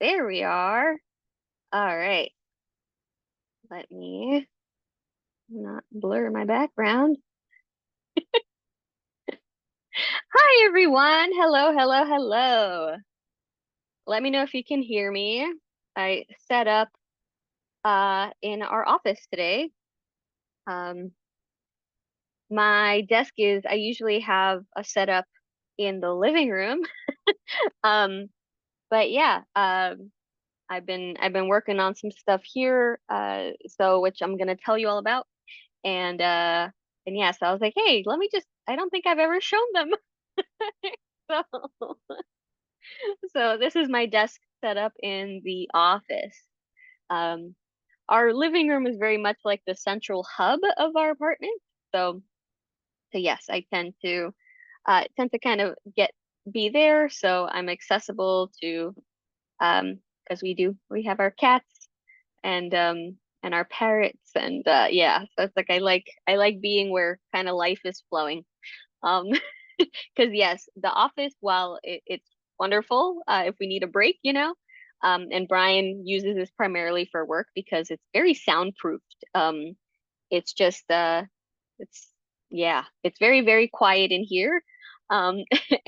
There we are. All right. Let me not blur my background. Hi, everyone. Hello, hello, hello. Let me know if you can hear me. I set up in our office today. Um, my desk is, I usually have a setup in the living room. Um, but yeah, I've been working on some stuff here, so which I'm gonna tell you all about. And uh and yeah, so I was like, hey, let me just I don't think I've ever shown them. So so this is my desk set up in the office. Um our living room is very much like the central hub of our apartment. So so yes, I tend to kind of get be there so I'm accessible to because we have our cats and our parrots and so it's like I like being where kind of life is flowing. Um because yes, the office, while it's wonderful if we need a break, and Brian uses this primarily for work because it's very soundproofed. It's just it's yeah, it's very, very quiet in here. Um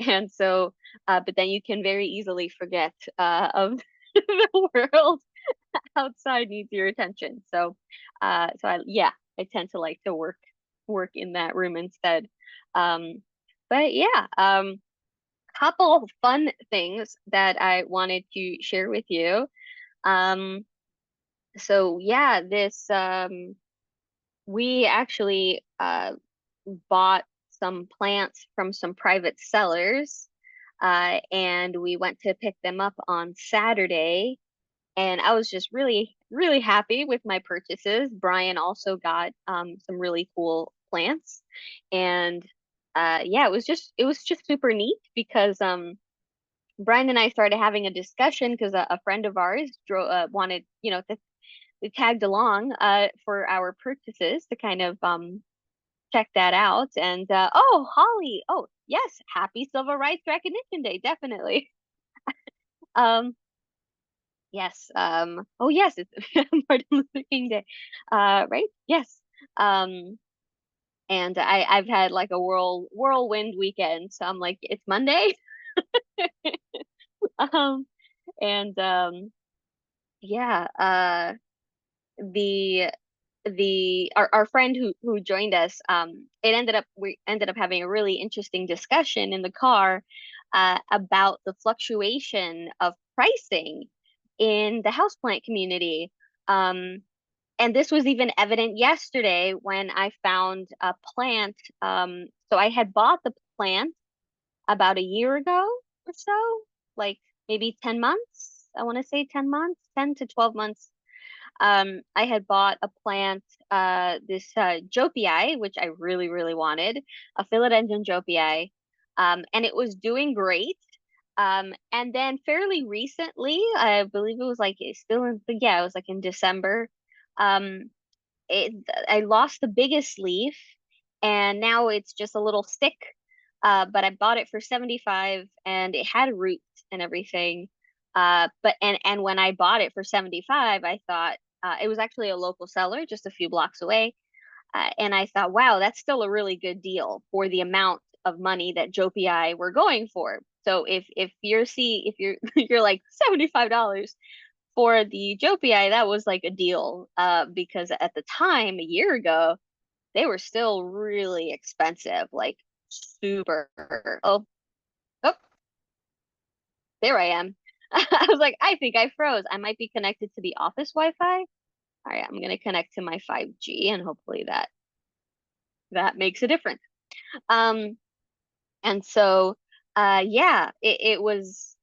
and so but then you can very easily forget of the world outside needs your attention. I tend to like to work in that room instead. Um, but yeah, couple of fun things that I wanted to share with you. Um, so yeah, this we actually bought some plants from some private sellers, and we went to pick them up on Saturday. And I was just really, really happy with my purchases. Brian also got some really cool plants, and yeah, it was just super neat because Brian and I started having a discussion because a friend of ours wanted we tagged along for our purchases to kind of check that out. And oh, Holly, oh yes, happy Civil Rights Recognition Day, definitely. Um, Yes. Oh, yes, it's Martin Luther King Day. Right? Yes. Um, and I've had like a whirlwind weekend, so I'm like, it's Monday. Um, and yeah. The our friend who joined us, we ended up having a really interesting discussion in the car, about the fluctuation of pricing in the houseplant community. Um, and this was even evident yesterday when I found a plant. So I had bought the plant about a year ago or so, like maybe 10 months. I want to say 10 months, 10 to 12 months. I had bought a plant, this Jopii, which I really, really wanted, a philodendron Jopii, and it was doing great. And then fairly recently, I believe it was like it's still in, yeah, it was like in December. Um, it I lost the biggest leaf, and now it's just a little stick. But I bought it for 75, and it had roots and everything. And when I bought it for 75, I thought it was actually a local seller just a few blocks away. And I thought, wow, that's still a really good deal for the amount of money that Jopi were going for. So if you're you're like $75 for the Jopi, that was like a deal. Because at the time, a year ago, they were still really expensive, like super. Oh, oh, there I am. I was like, I think I froze. I might be connected to the office Wi-Fi. All right, I'm gonna connect to my 5G and hopefully that makes a difference. Um, and so yeah, it was,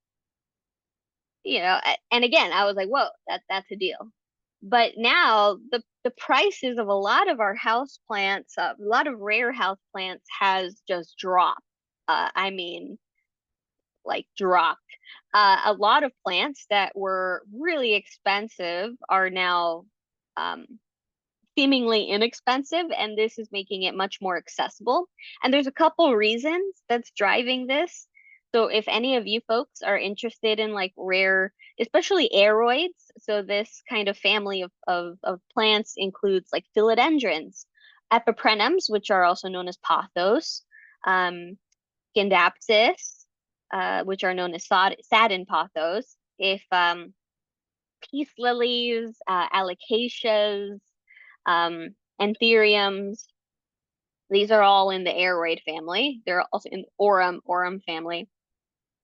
and again, I was like, whoa, that's a deal. But now the prices of a lot of our house plants, a lot of rare house plants has just dropped. I mean, like dropped. A lot of plants that were really expensive are now um, seemingly inexpensive, and this is making it much more accessible. And there's a couple reasons that's driving this. So if any of you folks are interested in like rare, especially aroids, so this kind of family of plants includes like philodendrons, epiprenums, which are also known as pothos, um, Scindapsus, which are known as satin pothos. If peace lilies, alocasias, um, anthuriums, these are all in the aroid family. They're also in aurum family,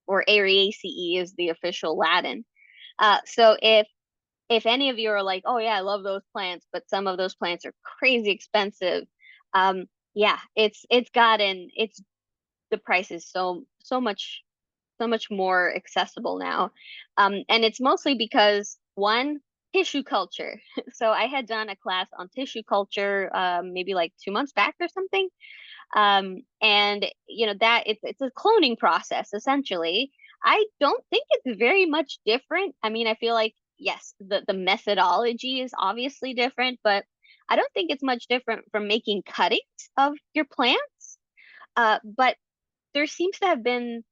or Ariaceae is the official Latin. So if any of you are like, oh yeah, I love those plants, but some of those plants are crazy expensive, yeah, it's gotten it's the price is so much more accessible now. And it's mostly because one, tissue culture. So I had done a class on tissue culture, maybe like 2 months back or something. And you know that it's a cloning process essentially. I don't think it's very much different. I mean, I feel like yes, the methodology is obviously different, but I don't think it's much different from making cuttings of your plants. But there seems to have been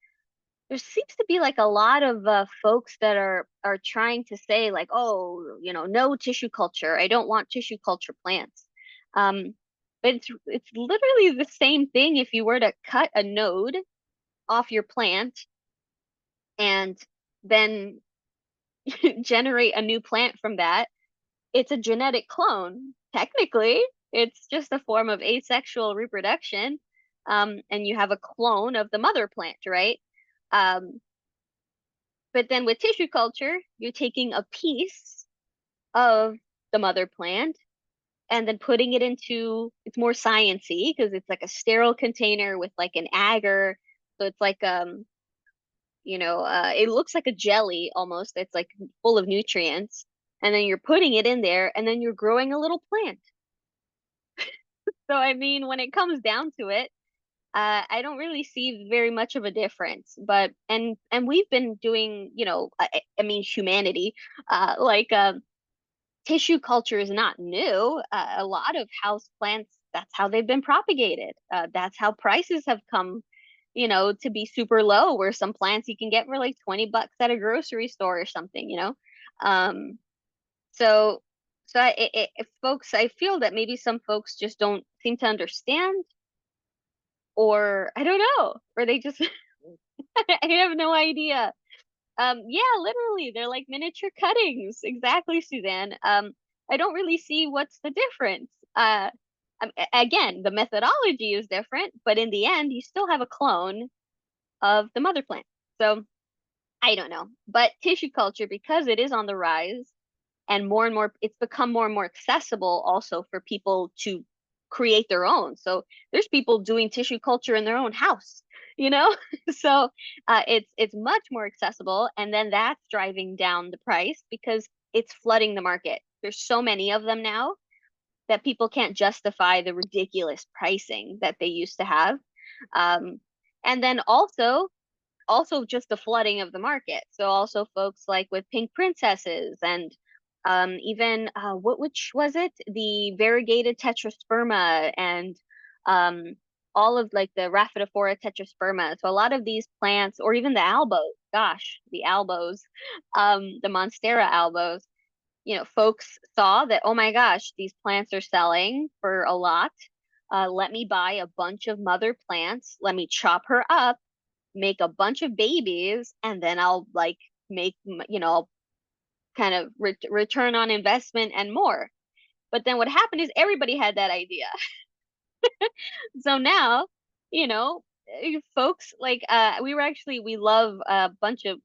there seems to be like a lot of folks that are trying to say like, oh, you know, no tissue culture. I don't want tissue culture plants. Um, but it's literally the same thing if you were to cut a node off your plant and then generate a new plant from that. It's a genetic clone. Technically, it's just a form of asexual reproduction. And you have a clone of the mother plant, right? Um, But then with tissue culture, you're taking a piece of the mother plant and then putting it into it's more sciency because it's like a sterile container with like an agar. So it's like it looks like a jelly almost. It's like full of nutrients. And then you're putting it in there and then you're growing a little plant. So I mean, when it comes down to it, I don't really see very much of a difference, but and we've been doing, I mean, humanity, like tissue culture is not new. A lot of house plants, that's how they've been propagated. That's how prices have come, to be super low, where some plants you can get for like $20 at a grocery store or something. Um, so, if folks, I feel that maybe some folks just don't seem to understand, or I don't know, or they just, I have no idea. Yeah, literally, they're like miniature cuttings. Exactly, Suzanne. I don't really see what's the difference. Again, the methodology is different, but in the end, you still have a clone of the mother plant. So I don't know. But tissue culture, because it is on the rise, and more, it's become more and more accessible also for people to create their own. So there's people doing tissue culture in their own house, you know? So it's much more accessible, and then that's driving down the price because it's flooding the market. There's so many of them now that people can't justify the ridiculous pricing that they used to have. Um, and then also just the flooding of the market. So also folks like with pink princesses and even which was it? The variegated tetrasperma and um, all of like the Rhaphidophora tetrasperma. So a lot of these plants, or even the albos, gosh, the albos, the Monstera albos, folks saw that, oh my gosh, these plants are selling for a lot. Let me buy a bunch of mother plants. Let me chop her up, make a bunch of babies, and then I'll like make, kind of return on investment and more. But then what happened is everybody had that idea. So now, folks like we love a bunch of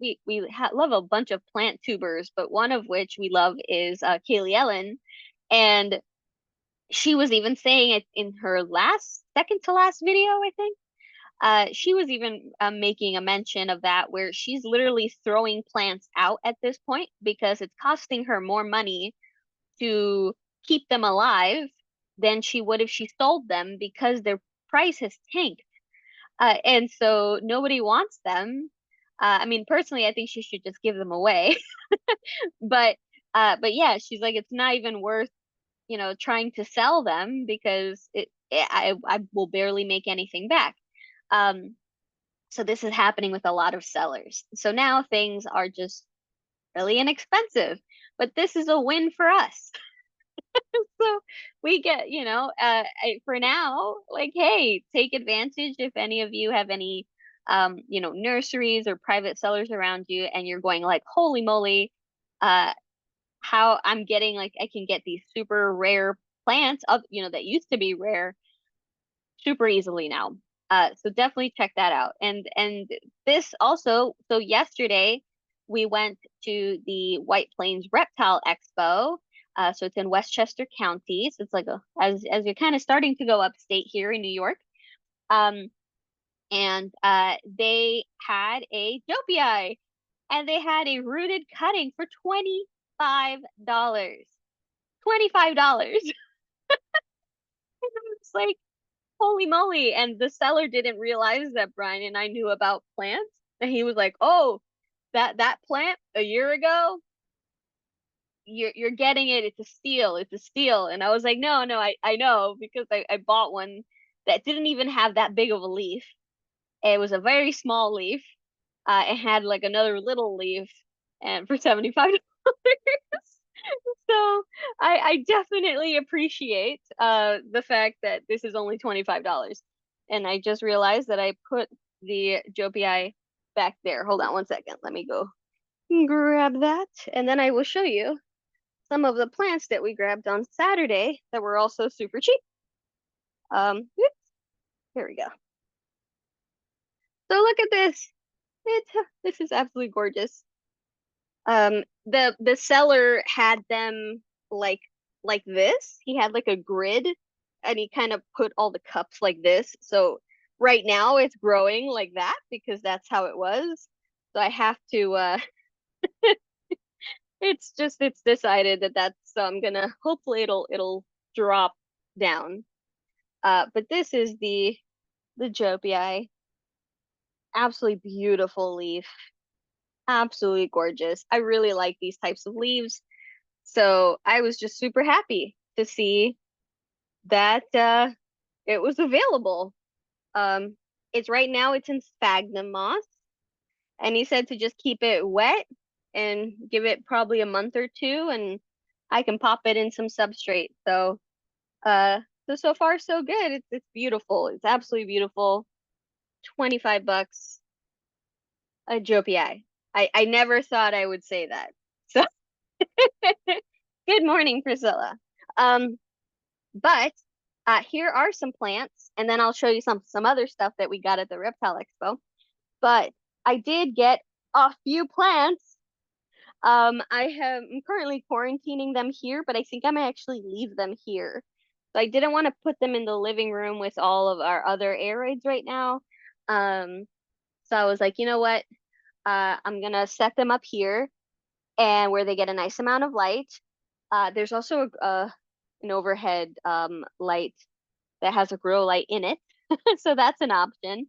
love a bunch of plant tubers, but one of which we love is Kaylee Ellen, and she was even saying it in her last second to last video, I think. She was even making a mention of that, where she's literally throwing plants out at this point because it's costing her more money to keep them alive than she would if she sold them because their price has tanked. And so nobody wants them. I mean, personally, I think she should just give them away. But but yeah, she's like, it's not even worth, trying to sell them because I will barely make anything back. Um, So this is happening with a lot of sellers. So now things are just really inexpensive, but this is a win for us. So we get, for now, like, hey, take advantage if any of you have any, nurseries or private sellers around you, and you're going like, holy moly, uh, how I'm getting like I can get these super rare plants of, that used to be rare super easily now. So definitely check that out. And this also, so yesterday we went to the White Plains Reptile Expo. So it's in Westchester County. So it's like as you're kind of starting to go upstate here in New York. Um, and they had a dopii, and they had a rooted cutting for $25. $25. It's like, holy moly. And the seller didn't realize that Brian and I knew about plants. And he was like, oh, that plant a year ago, you're getting it. It's a steal. It's a steal. And I was like, no, no, I know, because I bought one that didn't even have that big of a leaf. It was a very small leaf. It had like another little leaf, and for $75. So I definitely appreciate the fact that this is only $25. And I just realized that I put the Jopi back there. Hold on one second. Let me go grab that. And then I will show you some of the plants that we grabbed on Saturday that were also super cheap. Oops, here we go. So look at this. This is absolutely gorgeous. The seller had them like like this. He had like a grid, and he kind of put all the cups like this. So right now it's growing like that because that's how it was. So I have to it's decided that that's, so I'm gonna, hopefully it'll drop down. But this is the Jopi. Absolutely beautiful leaf. Absolutely gorgeous. I really like these types of leaves. So I was just super happy to see that it was available. Um, it's right now it's in sphagnum moss, and he said to just keep it wet and give it probably a month or two, and I can pop it in some substrate. Uh, so far so good. It's beautiful. It's absolutely beautiful. 25 bucks a Jopi. I never thought I would say that. So good morning, Priscilla. Um, But here are some plants, and then I'll show you some other stuff that we got at the Reptile Expo. But I did get a few plants. I'm currently quarantining them here, but I think I might actually leave them here. So I didn't want to put them in the living room with all of our other aeroids right now. Um, so I was like, you know what? I'm gonna set them up here, and where they get a nice amount of light. There's also an overhead light that has a grow light in it. So that's an option.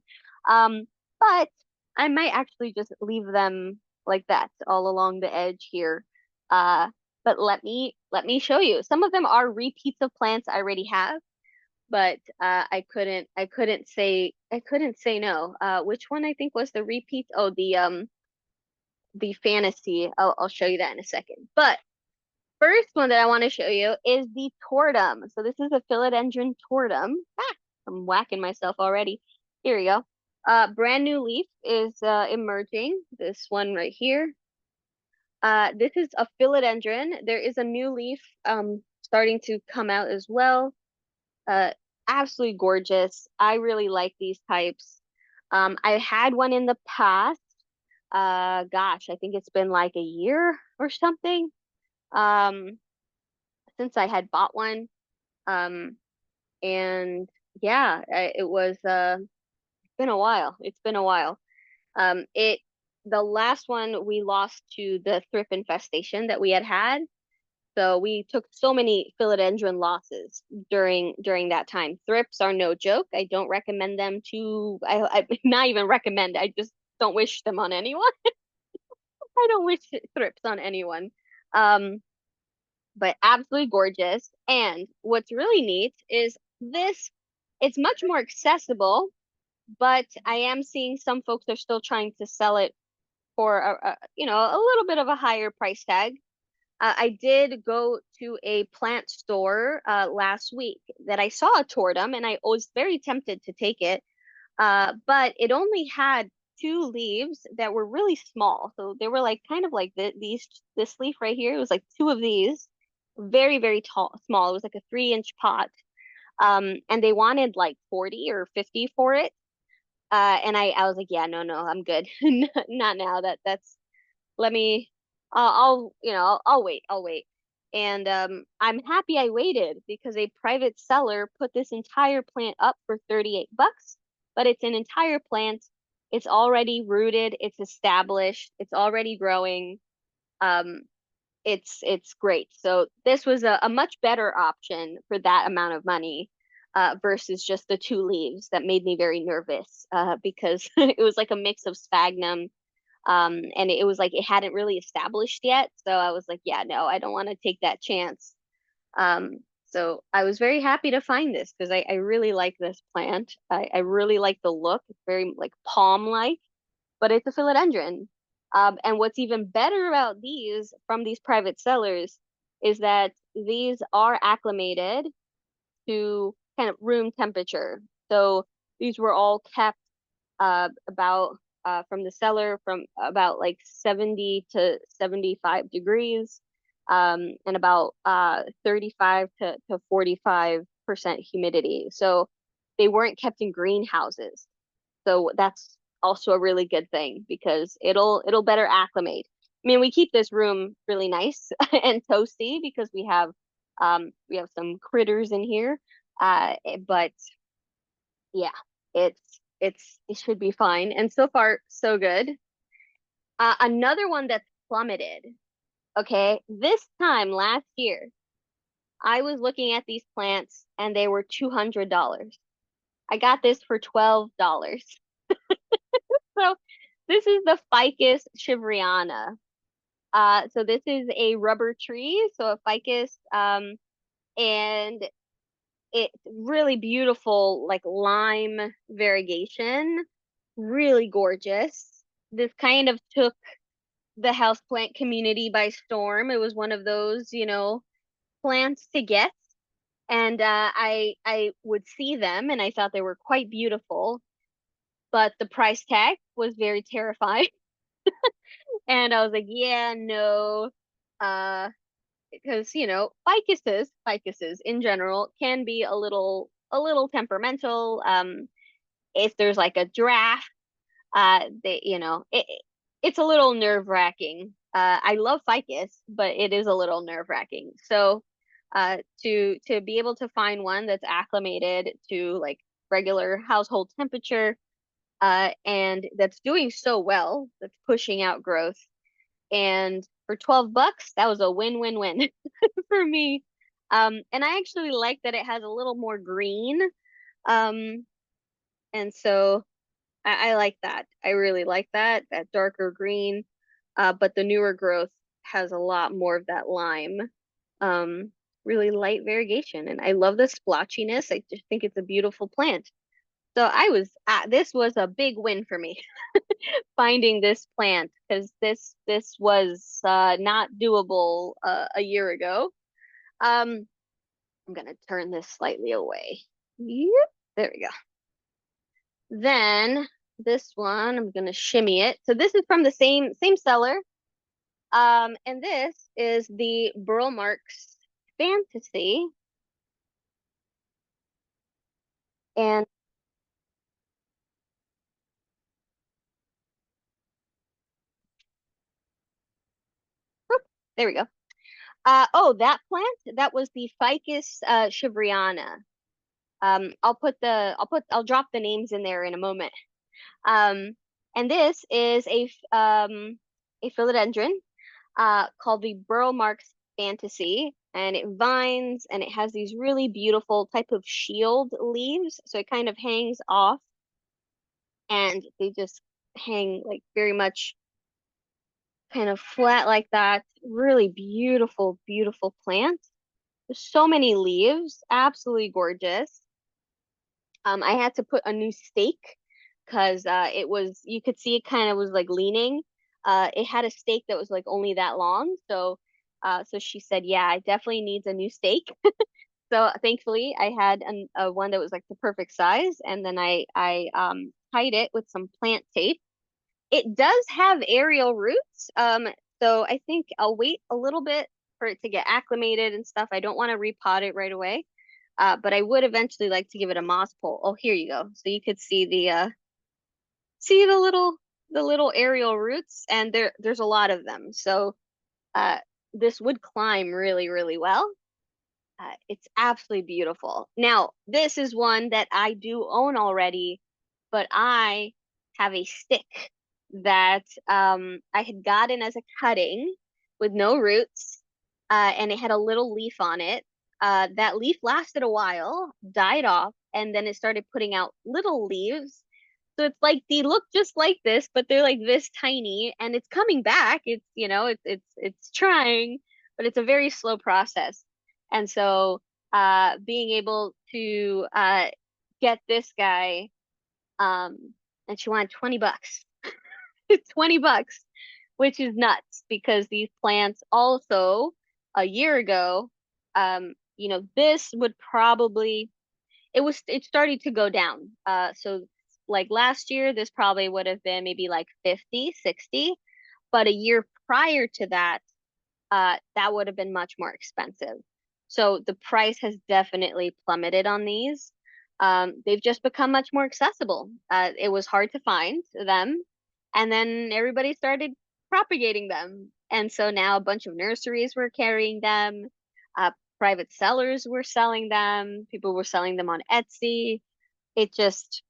Um, but I might actually just leave them like that all along the edge here. But let me show you. Some of them are repeats of plants I already have, but I couldn't say no. Which one I think was the repeat? Oh, the fantasy. I'll show you that in a second. But first one that I want to show you is the tortum. So this is a philodendron tortum. Ah, I'm whacking myself already. Here we go. Brand new leaf is emerging. This one right here. This is a philodendron. There is a new leaf starting to come out as well. Uh, Absolutely gorgeous. I really like these types. I had one in the past. Gosh, I think it's been like a year or something. Um, since I had bought one. Um, and yeah, it was it's been a while. It's been a while. It The last one we lost to the thrip infestation that we had had. So we took so many philodendron losses during that time. Thrips are no joke. I don't recommend them to. I not even recommend. I just don't wish them on anyone. I don't wish thrips on anyone. Um, but absolutely gorgeous. And what's really neat is this, it's much more accessible but I am seeing some folks are still trying to sell it for a little bit of a higher price tag. I did go to a plant store last week that I saw a tortum, and I was very tempted to take it. But it only had two leaves that were really small. So they were like kind of like this leaf right here. It was like two of these, very, very tall, small. It was like a 3-inch pot. And they wanted like 40 or 50 for it. And I was like, yeah, no, no, I'm good. Not now. That's let me I'll wait. I'll wait. And I'm happy I waited because a private seller put this entire plant up for 38 bucks, but it's an entire plant. It's already rooted, it's established, it's already growing. Um, it's great. So this was a much better option for that amount of money. Versus just the two leaves that made me very nervous because it was like a mix of sphagnum and it was like it hadn't really established yet. So I was like, yeah, no, I don't want to take that chance. Um, so I was very happy to find this because I really like this plant. I really like the look. It's very like palm-like, but it's a philodendron. And what's even better about these from these private sellers is that these are acclimated to kind of room temperature. So these were all kept about from the cellar from about like 70 to 75 degrees and about 35 to 45% humidity. So they weren't kept in greenhouses. So that's also a really good thing because it'll better acclimate. I mean, we keep this room really nice and toasty because we have some critters in here. But yeah, it should be fine. And so far, so good. Another one that's plummeted. Okay, this time last year, I was looking at these plants and they were $200. I got this for $12. So this is the Ficus shivriana. So this is a rubber tree, so a ficus, and it's really beautiful, like lime variegation, really gorgeous. This kind of took the houseplant community by storm. It was one of those, plants to get. And I would see them and I thought they were quite beautiful, but the price tag was very terrifying. And I was like, yeah, no. Uh, because ficuses in general can be a little temperamental. If there's like a draft, it's a little nerve-wracking. I love ficus, but it is a little nerve-wracking. So to be able to find one that's acclimated to like regular household temperature and that's doing so well, that's pushing out growth, and for 12 bucks, that was a win-win-win for me. And I actually like that it has a little more green. Um, and so I like that. I really like that darker green. But the newer growth has a lot more of that lime. Um, really light variegation. And I love the splotchiness. I just think it's a beautiful plant. So this was a big win for me finding this plant because this was not doable a year ago. Um, I'm gonna turn this slightly away. Yep, there we go. Then this one, I'm gonna shimmy it. So this is from the same seller. And this is the Burl Marks Fantasy. And whoop, there we go. Oh, that plant, that was the Ficus shivriana. I'll drop the names in there in a moment. Um, and this is a philodendron called the Burl Marks Fantasy, and it vines and it has these really beautiful type of shield leaves, so it kind of hangs off, and they just hang like very much kind of flat like that. Really beautiful, beautiful plant. There's so many leaves, absolutely gorgeous. I had to put a new stake because it was, you could see it kind of was like leaning. It had a stake that was like only that long. So she said, yeah, it definitely needs a new stake. So thankfully, I had a one that was like the perfect size, and then I tied it with some plant tape. It does have aerial roots, so I think I'll wait a little bit for it to get acclimated and stuff. I don't want to repot it right away, but I would eventually like to give it a moss pole. Oh, here you go. So you could see see the little aerial roots, and there's a lot of them. So uh, this would climb really, really well. It's absolutely beautiful. Now, this is one that I do own already, but I have a stick that I had gotten as a cutting with no roots, and it had a little leaf on it. That leaf lasted a while, died off, and then it started putting out little leaves. So it's like they look just like this, but they're like this tiny, and it's coming back. It's, it's trying, but it's a very slow process. And so being able to get this guy, um and she wanted $20. 20 bucks, which is nuts because these plants also a year ago, this would probably, it started to go down. So like last year, this probably would have been maybe like 50, 60, but a year prior to that, that would have been much more expensive. So the price has definitely plummeted on these. They've just become much more accessible. It was hard to find them, and then everybody started propagating them. And so now a bunch of nurseries were carrying them. Uh, Private sellers were selling them. People were selling them on Etsy. It just,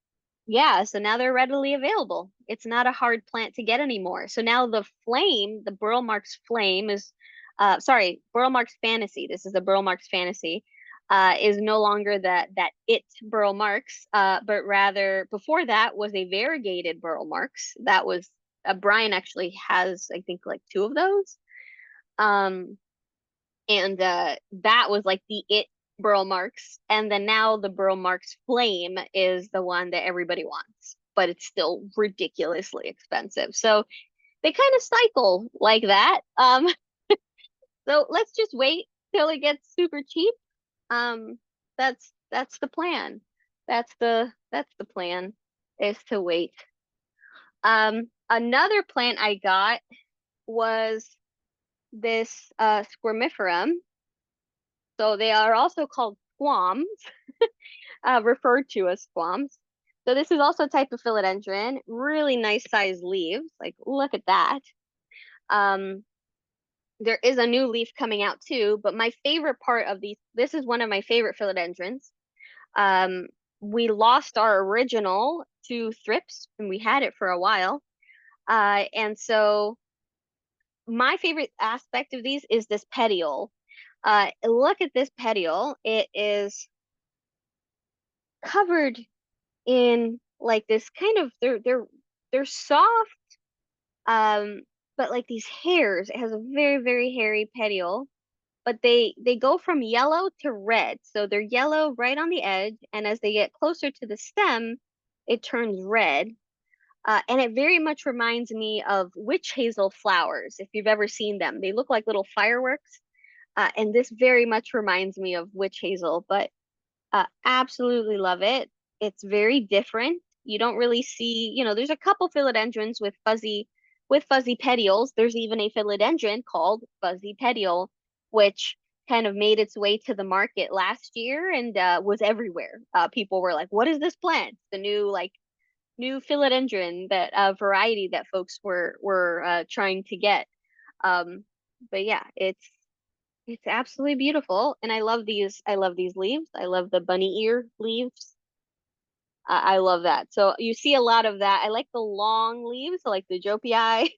yeah, so now they're readily available. It's not a hard plant to get anymore. So now the flame, the Burl Marx flame is, Burl Marx Fantasy. This is a Burl Marx Fantasy, is no longer that it Burl Marx, but rather before that was a variegated Burl Marx. That was, Brian actually has, I think, like two of those. Um, and that was like the it Burl Marx, and then now the Burl Marx Flame is the one that everybody wants, but it's still ridiculously expensive. So they kind of cycle like that. So let's just wait till it gets super cheap. Um, that's the plan. That's the plan, is to wait. Another plant I got was this squamiferum. So they are also called squams, referred to as squams. So this is also a type of philodendron, really nice sized leaves. Like, look at that. Um, there is a new leaf coming out too, but my favorite part of these, this is one of my favorite philodendrons. Um, we lost our original to thrips, and we had it for a while. And so my favorite aspect of these is this petiole. Look at this petiole. It is covered in like this kind of, they're soft, um but like these hairs. It has a very, very hairy petiole, but they go from yellow to red. So they're yellow right on the edge, and as they get closer to the stem, it turns red. And it very much reminds me of witch hazel flowers, if you've ever seen them. They look like little fireworks. And this very much reminds me of witch hazel, but absolutely love it. It's very different. You don't really see, there's a couple philodendrons with fuzzy petioles. There's even a philodendron called fuzzy petiole, which kind of made its way to the market last year and was everywhere. People were like, "What is this plant?" The new philodendron, that variety that folks were trying to get. Um, but yeah, it's absolutely beautiful, and I love these. I love these leaves. I love the bunny ear leaves. I love that. So you see a lot of that. I like the long leaves, I like the Jopii,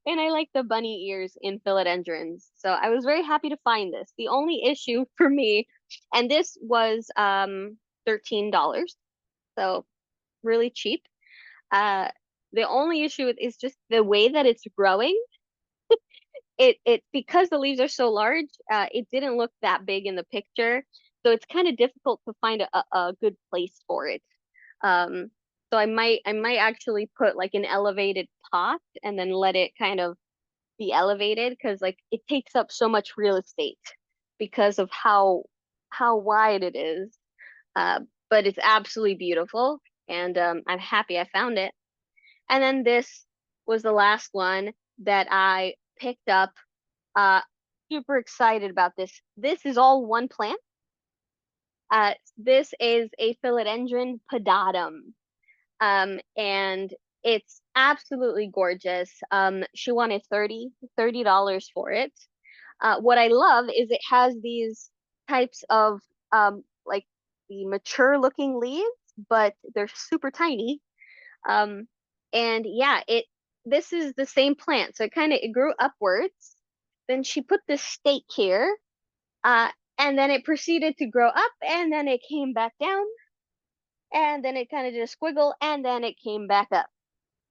and I like the bunny ears in philodendrons. So I was very happy to find this. The only issue for me, and this was $13, so really cheap. Uh, the only issue is just the way that it's growing. It because the leaves are so large, it didn't look that big in the picture, so it's kind of difficult to find a good place for it. Um, So I might actually put like an elevated pot and then let it kind of be elevated because like it takes up so much real estate because of how wide it is. Uh, but it's absolutely beautiful, and I'm happy I found it. And then this was the last one that I picked up. Uh, Super excited about this. This is all one plant. This is a philodendron pedatum. And it's absolutely gorgeous. She wanted $30 for it. What I love is it has these types of like the mature looking leaves, but they're super tiny. Um, and yeah, it this is the same plant, so it grew upwards. Then she put this stake here, uh, and then it proceeded to grow up, and then it came back down, and then it kind of did a squiggle, and then it came back up.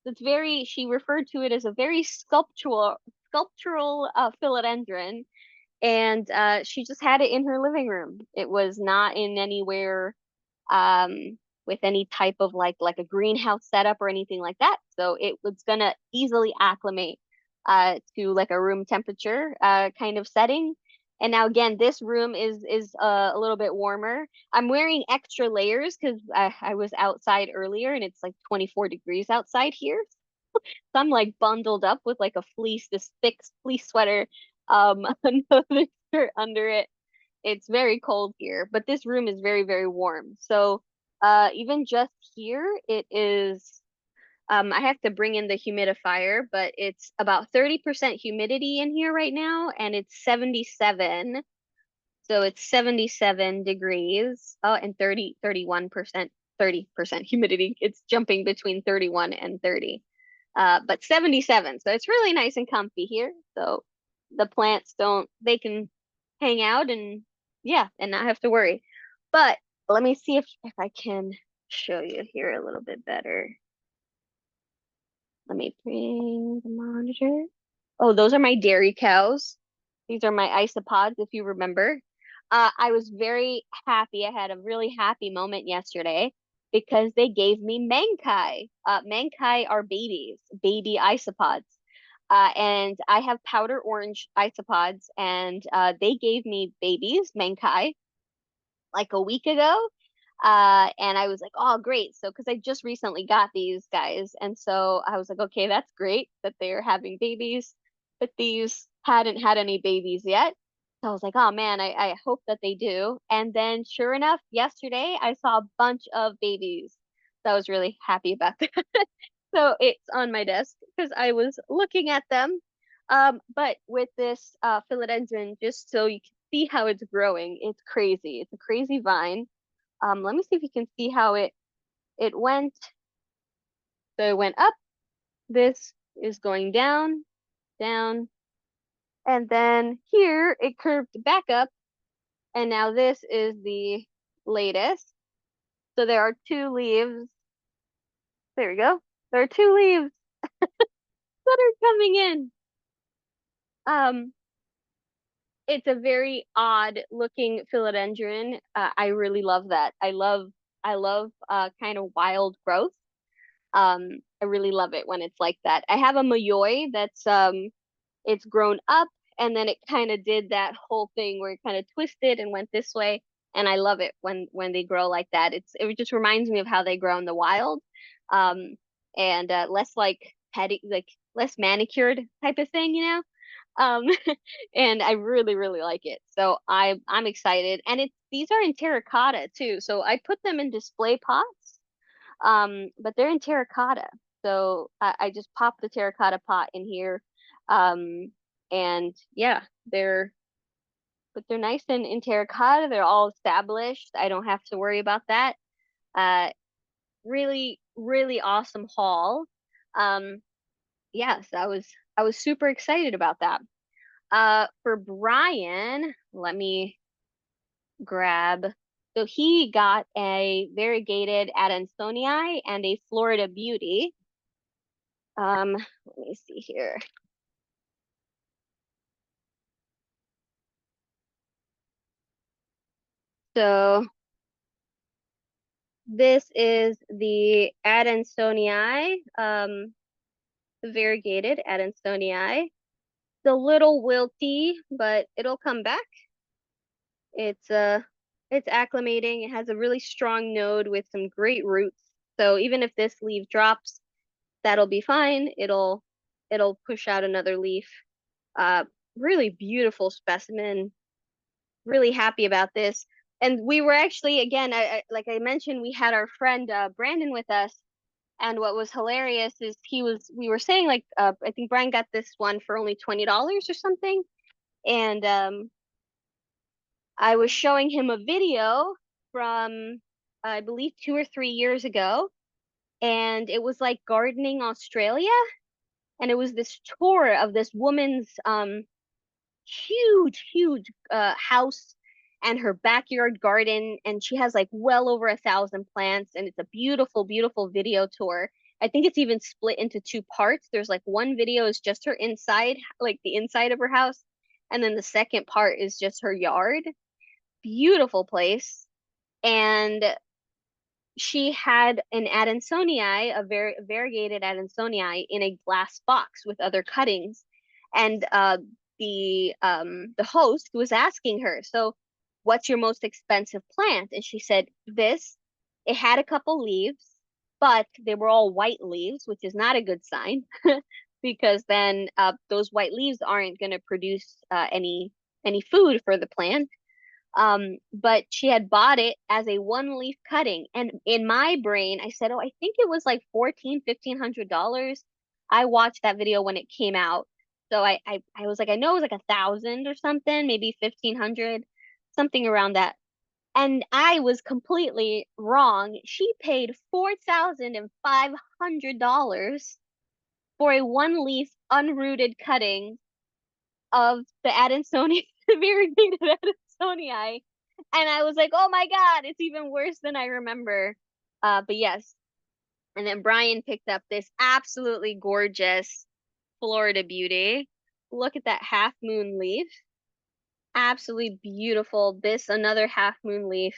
It's very, she referred to it as a very sculptural philodendron, and she just had it in her living room. It was not in anywhere um with any type of like a greenhouse setup or anything like that. So it was gonna easily acclimate to like a room temperature kind of setting. And now again, this room is a little bit warmer. I'm wearing extra layers because I was outside earlier and it's like 24 degrees outside here. So I'm like bundled up with like a fleece, this thick fleece sweater, another shirt under it. It's very cold here, but this room is very, very warm. So, even just here, it is, I have to bring in the humidifier, but it's about 30% humidity in here right now, and it's 77. So it's 77 degrees. Oh, and 30% humidity. It's jumping between 31 and 30. But 77. So it's really nice and comfy here. So the plants they can hang out and yeah, and not have to worry. But let me see if I can show you here a little bit better. Let me bring the monitor. Oh, those are my dairy cows. These are my isopods, if you remember. I was very happy. I had a really happy moment yesterday because they gave me mankai. Mankai are babies, baby isopods. And I have powder orange isopods, and they gave me babies, mankai, like a week ago. And I was like, oh, great. So, because I just recently got these guys. And so I was like, okay, that's great that they're having babies, but these hadn't had any babies yet. So I was like, oh man, I hope that they do. And then sure enough, yesterday I saw a bunch of babies. So I was really happy about that. So it's on my desk because I was looking at them. But with this philodendron, just so you can see how it's growing, it's crazy. It's a crazy vine. Let me see if you can see how it went. So it went up. This is going down, down, and then here it curved back up, and now this is the latest. So there are two leaves. There we go. There are two leaves that are coming in. Um, it's a very odd looking philodendron. I really love that. I love kind of wild growth. I really love it when it's like that. I have a Mayoi that's it's grown up and then it kind of did that whole thing where it kind of twisted and went this way. And I love it when they grow like that. It just reminds me of how they grow in the wild. Um and less like petty like less manicured type of thing, you know? Um and I really, really like it. So I'm excited. And it's these are in terracotta too. So I put them in display pots, but they're in terracotta. So I just popped the terracotta pot in here. Um, and yeah, they're nice and in terracotta. They're all established. I don't have to worry about that. Uh, Really, really awesome haul. Um, yes, I was super excited about that. For Brian, let me grab. So he got a variegated Adansonii and a Florida Beauty. Let me see here. So This is the Adansonii, the variegated Adansonii. It's a little wilty, but it'll come back. It's it's acclimating. It has a really strong node with some great roots. So even if this leaf drops, that'll be fine. It'll push out another leaf. Uh, really beautiful specimen. Really happy about this. And we were actually, again, like I mentioned, we had our friend Brandon with us. And what was hilarious is we were saying like, I think Brian got this one for only $20 or something. And I was showing him a video from, I believe, 2 or 3 years ago. And it was like gardening Australia. And it was this tour of this woman's huge house and her backyard garden, and she has like well over 1,000 plants, and it's a beautiful video tour. I think it's even split into two parts. There's like one video is just her inside, like the inside of her house, and then the second part is just her yard. Beautiful place. And she had an Adansonii, a very variegated Adansonii in a glass box with other cuttings. And the host was asking her, so what's your most expensive plant? And she said, this, it had a couple leaves, but they were all white leaves, which is not a good sign because then those white leaves aren't going to produce any food for the plant. But she had bought it as a one leaf cutting. And in my brain, I said, oh, I think it was like 1,500 $1,500. I watched that video when it came out. So I was like, I know it was like 1,000 or something, maybe 1,500, something around that. And I was completely wrong. She paid $4,500 for a one leaf unrooted cutting of the Adansonii, the variegated Adansonii. And I was like, oh my God, it's even worse than I remember. But yes. And then Brian picked up this absolutely gorgeous Florida beauty. Look at that half moon leaf. Absolutely beautiful. This another half moon leaf.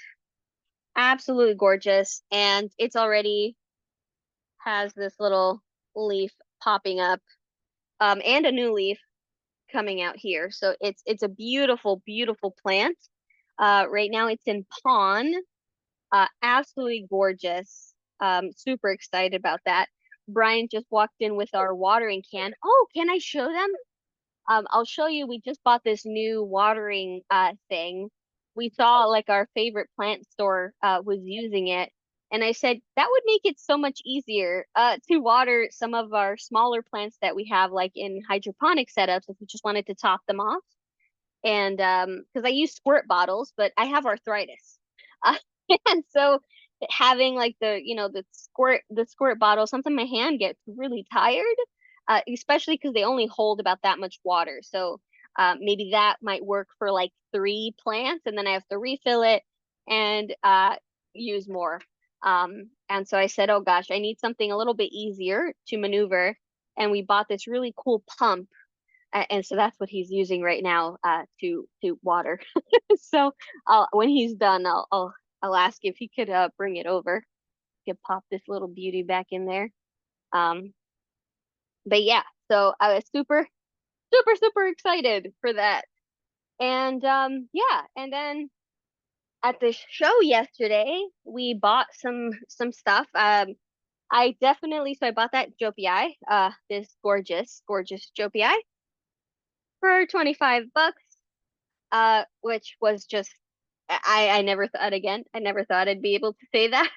Absolutely gorgeous. And it's already has this little leaf popping up. And a new leaf coming out here. So it's a beautiful plant. Right now it's in pawn. Absolutely gorgeous. Super excited about that. Brian just walked in with our watering can. Oh, can I show them? I'll show you. We just bought this new watering thing. We saw like our favorite plant store was using it. And I said that would make it so much easier to water some of our smaller plants that we have like in hydroponic setups if we just wanted to top them off. And because I use squirt bottles, but I have arthritis. Uh, and so having like the squirt bottle, sometimes my hand gets really tired, especially because they only hold about that much water. So maybe that might work for like 3 plants, and then I have to refill it and use more. And so I said, oh gosh, I need something a little bit easier to maneuver. And we bought this really cool pump, and so that's what he's using right now to water. So when he's done, I'll ask if he could bring it over. He could pop this little beauty back in there. Um, but yeah, so I was super excited for that. And yeah, and then at the show yesterday, we bought some stuff. I bought that Jopi, this gorgeous Jopi for 25 bucks, which was just I never thought again. I never thought I'd be able to say that.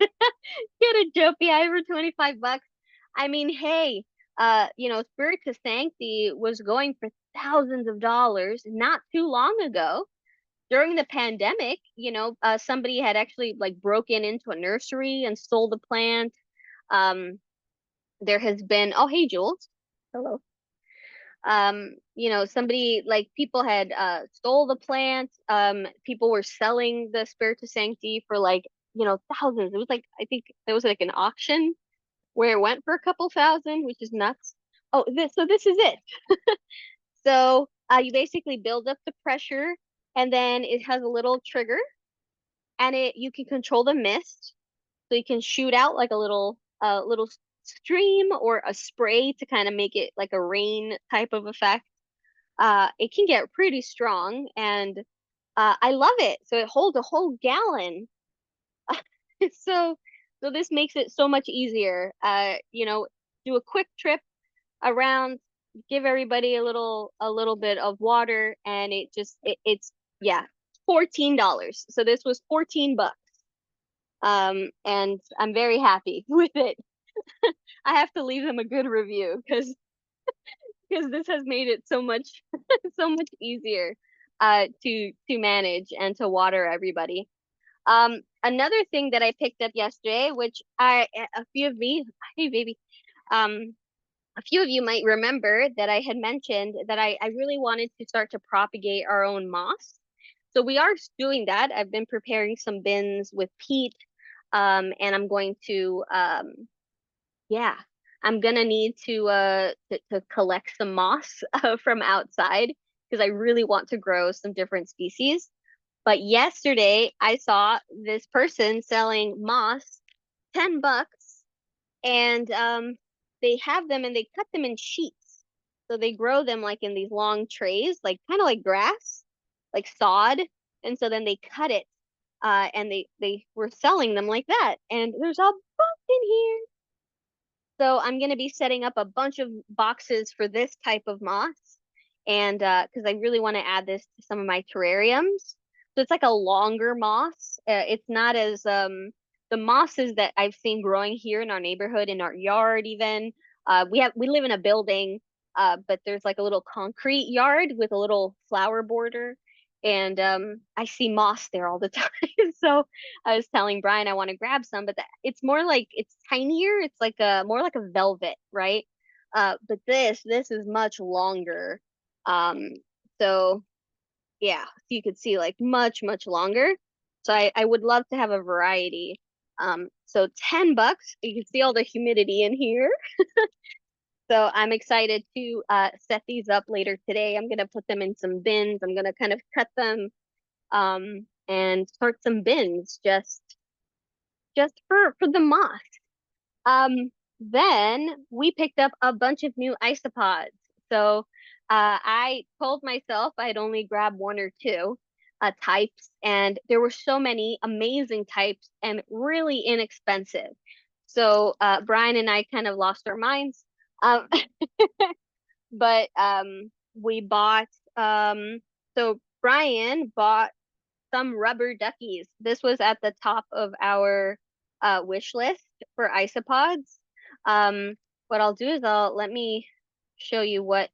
Get a Jopi for 25 bucks. I mean, hey, Spirit to Sanctity was going for thousands of dollars not too long ago. During the pandemic, somebody had actually like broken into a nursery and stole the plant. There has been, oh, hey, Jules. Hello. Somebody like people had stole the plant. People were selling the Spiritus Sancti for like, thousands. It was like I think there was like an auction where it went for a couple thousand, which is nuts. Oh, this is it. So you basically build up the pressure, and then it has a little trigger, and it you can control the mist. so you can shoot out like a little stream or a spray to kind of make it like a rain type of effect. It can get pretty strong, and I love it. So it holds a whole gallon. So so this makes it so much easier. Do a quick trip around, give everybody a little bit of water, and it's yeah, $14. So this was 14 bucks. And I'm very happy with it. I have to leave them a good review because this has made it so much so much easier to manage and to water everybody. Another thing that I picked up yesterday, which a few of me, hey baby, um, a few of you might remember that I had mentioned that I really wanted to start to propagate our own moss. So we are doing that. I've been preparing some bins with peat, and I'm going to, yeah, I'm gonna need to collect some moss from outside because I really want to grow some different species. But yesterday I saw this person selling moss, 10 bucks, and they have them and they cut them in sheets. So they grow them like in these long trays, like kind of like grass, like sod. And so then they cut it, and they were selling them like that. And there's a bunch in here. So I'm going to be setting up a bunch of boxes for this type of moss, and because I really want to add this to some of my terrariums. So it's like a longer moss. It's not as the mosses that I've seen growing here in our neighborhood, in our yard even. We live in a building, but there's like a little concrete yard with a little flower border, and I see moss there all the time. So I was telling Brian I want to grab some, but it's more like it's tinier. It's like a more like a velvet, right? But this is much longer. Um, so yeah, you could see like much longer. So I would love to have a variety. So 10 bucks. You can see all the humidity in here. So I'm excited to set these up later today. I'm gonna put them in some bins. I'm gonna kind of cut them and start some bins just for the moss. Um, then we picked up a bunch of new isopods. So I told myself I'd only grab one or two types, and there were so many amazing types and really inexpensive. So Brian and I kind of lost our minds. Um, but we bought so Brian bought some rubber duckies. This was at the top of our wish list for isopods. Um, what I'll do is I'll let me show you what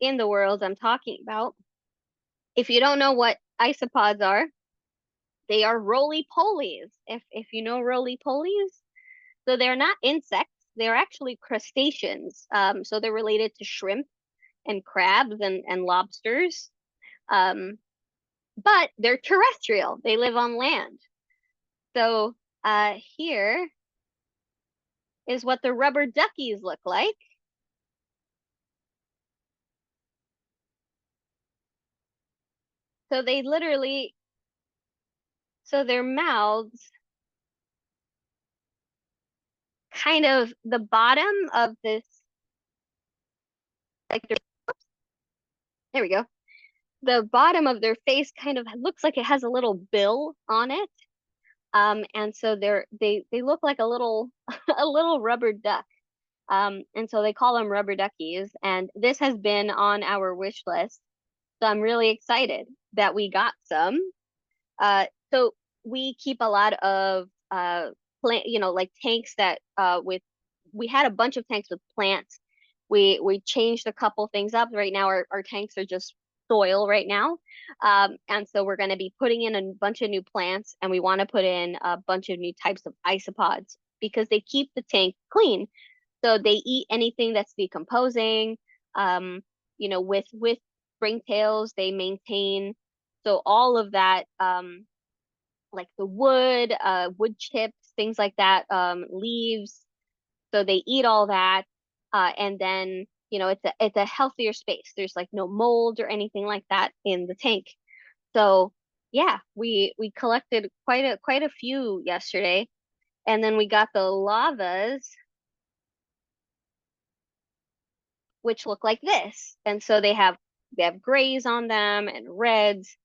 in the world I'm talking about. If you don't know what isopods are, they are roly-polies. If you know roly-polies, so they're not insects. They're actually crustaceans. So they're related to shrimp and crabs and lobsters. Um, but they're terrestrial. They live on land. So here is what the rubber duckies look like. So they literally, so their mouths, kind of the bottom of this, like there we go. The bottom of their face kind of looks like it has a little bill on it. And so they look like a little a little rubber duck. And so they call them rubber duckies. And this has been on our wish list. So I'm really excited that we got some. So we keep a lot of plant, like tanks that with we had a bunch of tanks with plants. We changed a couple things up. Right now our tanks are just soil right now. And so we're going to be putting in a bunch of new plants, and we want to put in a bunch of new types of isopods because they keep the tank clean. So they eat anything that's decomposing. With springtails, they maintain. So all of that, like the wood chips, things like that, leaves. So they eat all that, and then it's a healthier space. There's like no mold or anything like that in the tank. So yeah, we collected quite a few yesterday, And then we got the lavas, which look like this. And so they have grays on them and reds,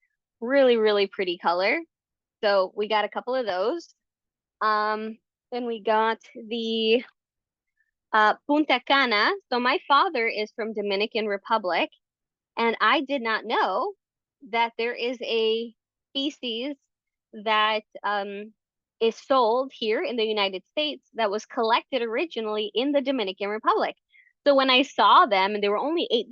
really, really pretty color. So we got a couple of those. Um, then we got the Punta Cana. So my father is from Dominican Republic, and I did not know that there is a species that is sold here in the United States that was collected originally in the Dominican Republic. So when I saw them and they were only $8,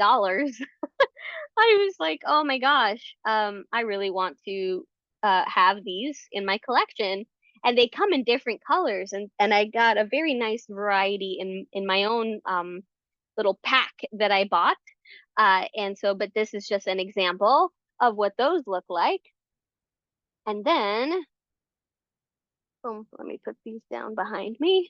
I was like, oh my gosh, I really want to have these in my collection. And they come in different colors, and I got a very nice variety in my own little pack that I bought. And so, but this is just an example of what those look like. And then, let me put these down behind me.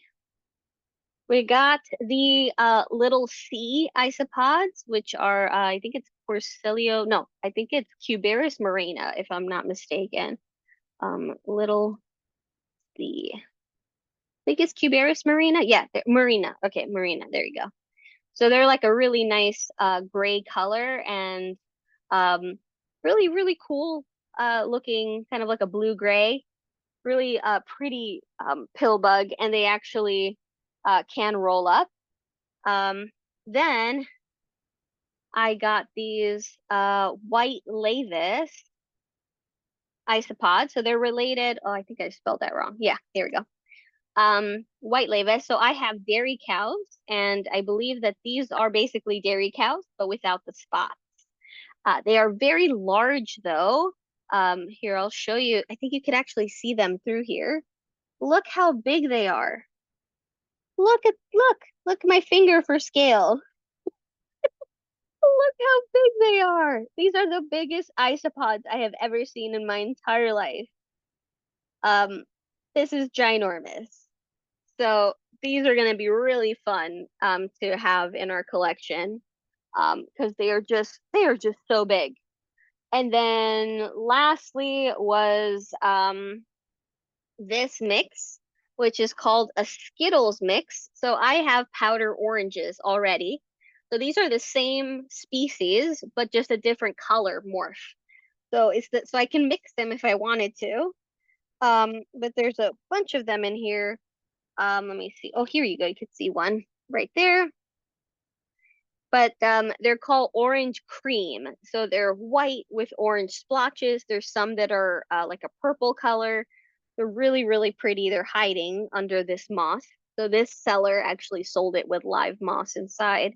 We got the little sea isopods, which are I think it's Porcilio. No, I think it's Cubaris marina, if I'm not mistaken. Little sea. I think it's Cubaris marina. Yeah, marina. Okay, marina. There you go. So they're like a really nice gray color and um really really cool looking, kind of like a blue gray. Really pretty pill bug, and they actually can roll up. Um, then I got these white lavis isopods. So they're related. Oh, I think I spelled that wrong. Yeah, here we go. White lavis. So I have dairy cows, and I believe that these are basically dairy cows, but without the spots. They are very large though. Here, I'll show you. I think you could actually see them through here. Look how big they are. Look at my finger for scale. Look how big they are. These are the biggest isopods I have ever seen in my entire life. Um, this is ginormous. So these are going to be really fun to have in our collection because they are just so big. And then lastly was this mix, which is called a Skittles mix. So I have powder oranges already. So these are the same species, but just a different color morph. So I can mix them if I wanted to. But there's a bunch of them in here. Let me see. Oh, here you go. You can see one right there. But they're called orange cream. So they're white with orange splotches. There's some that are like a purple color. They're really, really pretty. They're hiding under this moss. So this seller actually sold it with live moss inside.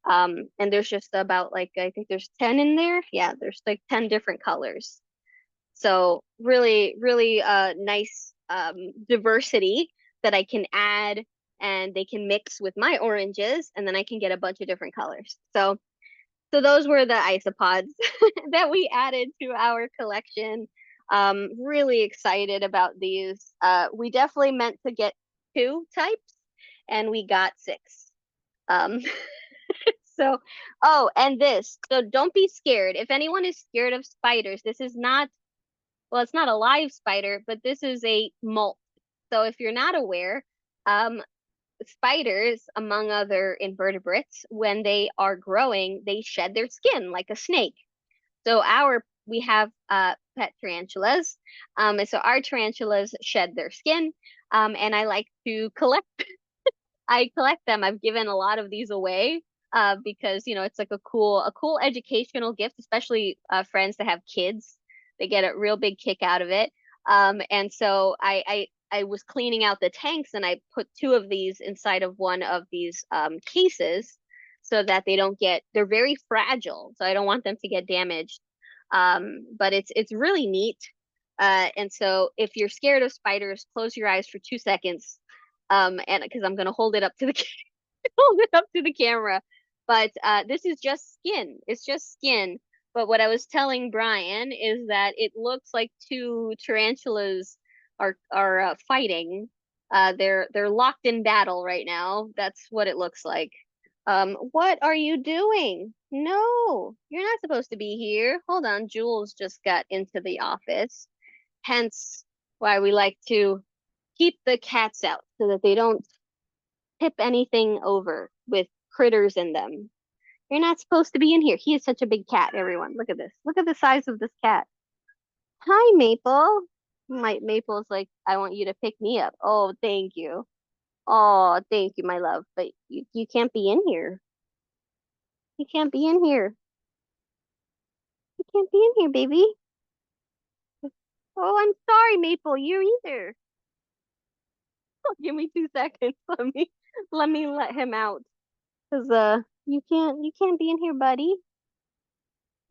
And there's just about like, I think there's 10 in there. Yeah, there's like 10 different colors. So really, really nice diversity that I can add, and they can mix with my oranges, and then I can get a bunch of different colors. So those were the isopods that we added to our collection. Really excited about these. We definitely meant to get 2 types, and we got 6. Um, so, oh, and this. So don't be scared. If anyone is scared of spiders, this is not, well, it's not a live spider, but this is a molt. So if you're not aware, um, spiders, among other invertebrates, when they are growing, they shed their skin like a snake. So we have pet tarantulas, and so our tarantulas shed their skin, and I like to collect. I collect them. I've given a lot of these away because it's like a cool educational gift, especially friends that have kids. They get a real big kick out of it. And so I was cleaning out the tanks, and I put 2 of these inside of one of these cases so that they're very fragile. So I don't want them to get damaged. But it's really neat. And so if you're scared of spiders, close your eyes for 2 seconds. And because I'm gonna hold it up to the hold it up to the camera. But this is just skin. It's just skin. But what I was telling Brian is that it looks like 2 tarantulas are fighting. They're locked in battle right now. That's what it looks like. What are you doing? No, you're not supposed to be here. Hold on, Jules just got into the office. Hence why we like to keep the cats out so that they don't tip anything over with critters in them. You're not supposed to be in here. He is such a big cat, everyone. Look at this. Look at the size of this cat. Hi, Maple. Maple's like, I want you to pick me up. Oh, thank you. Oh, thank you, my love. But you can't be in here. You can't be in here. You can't be in here, baby. Oh, I'm sorry, Maple. You either. Give me 2 seconds. Let me let him out. Cause you can't be in here, buddy.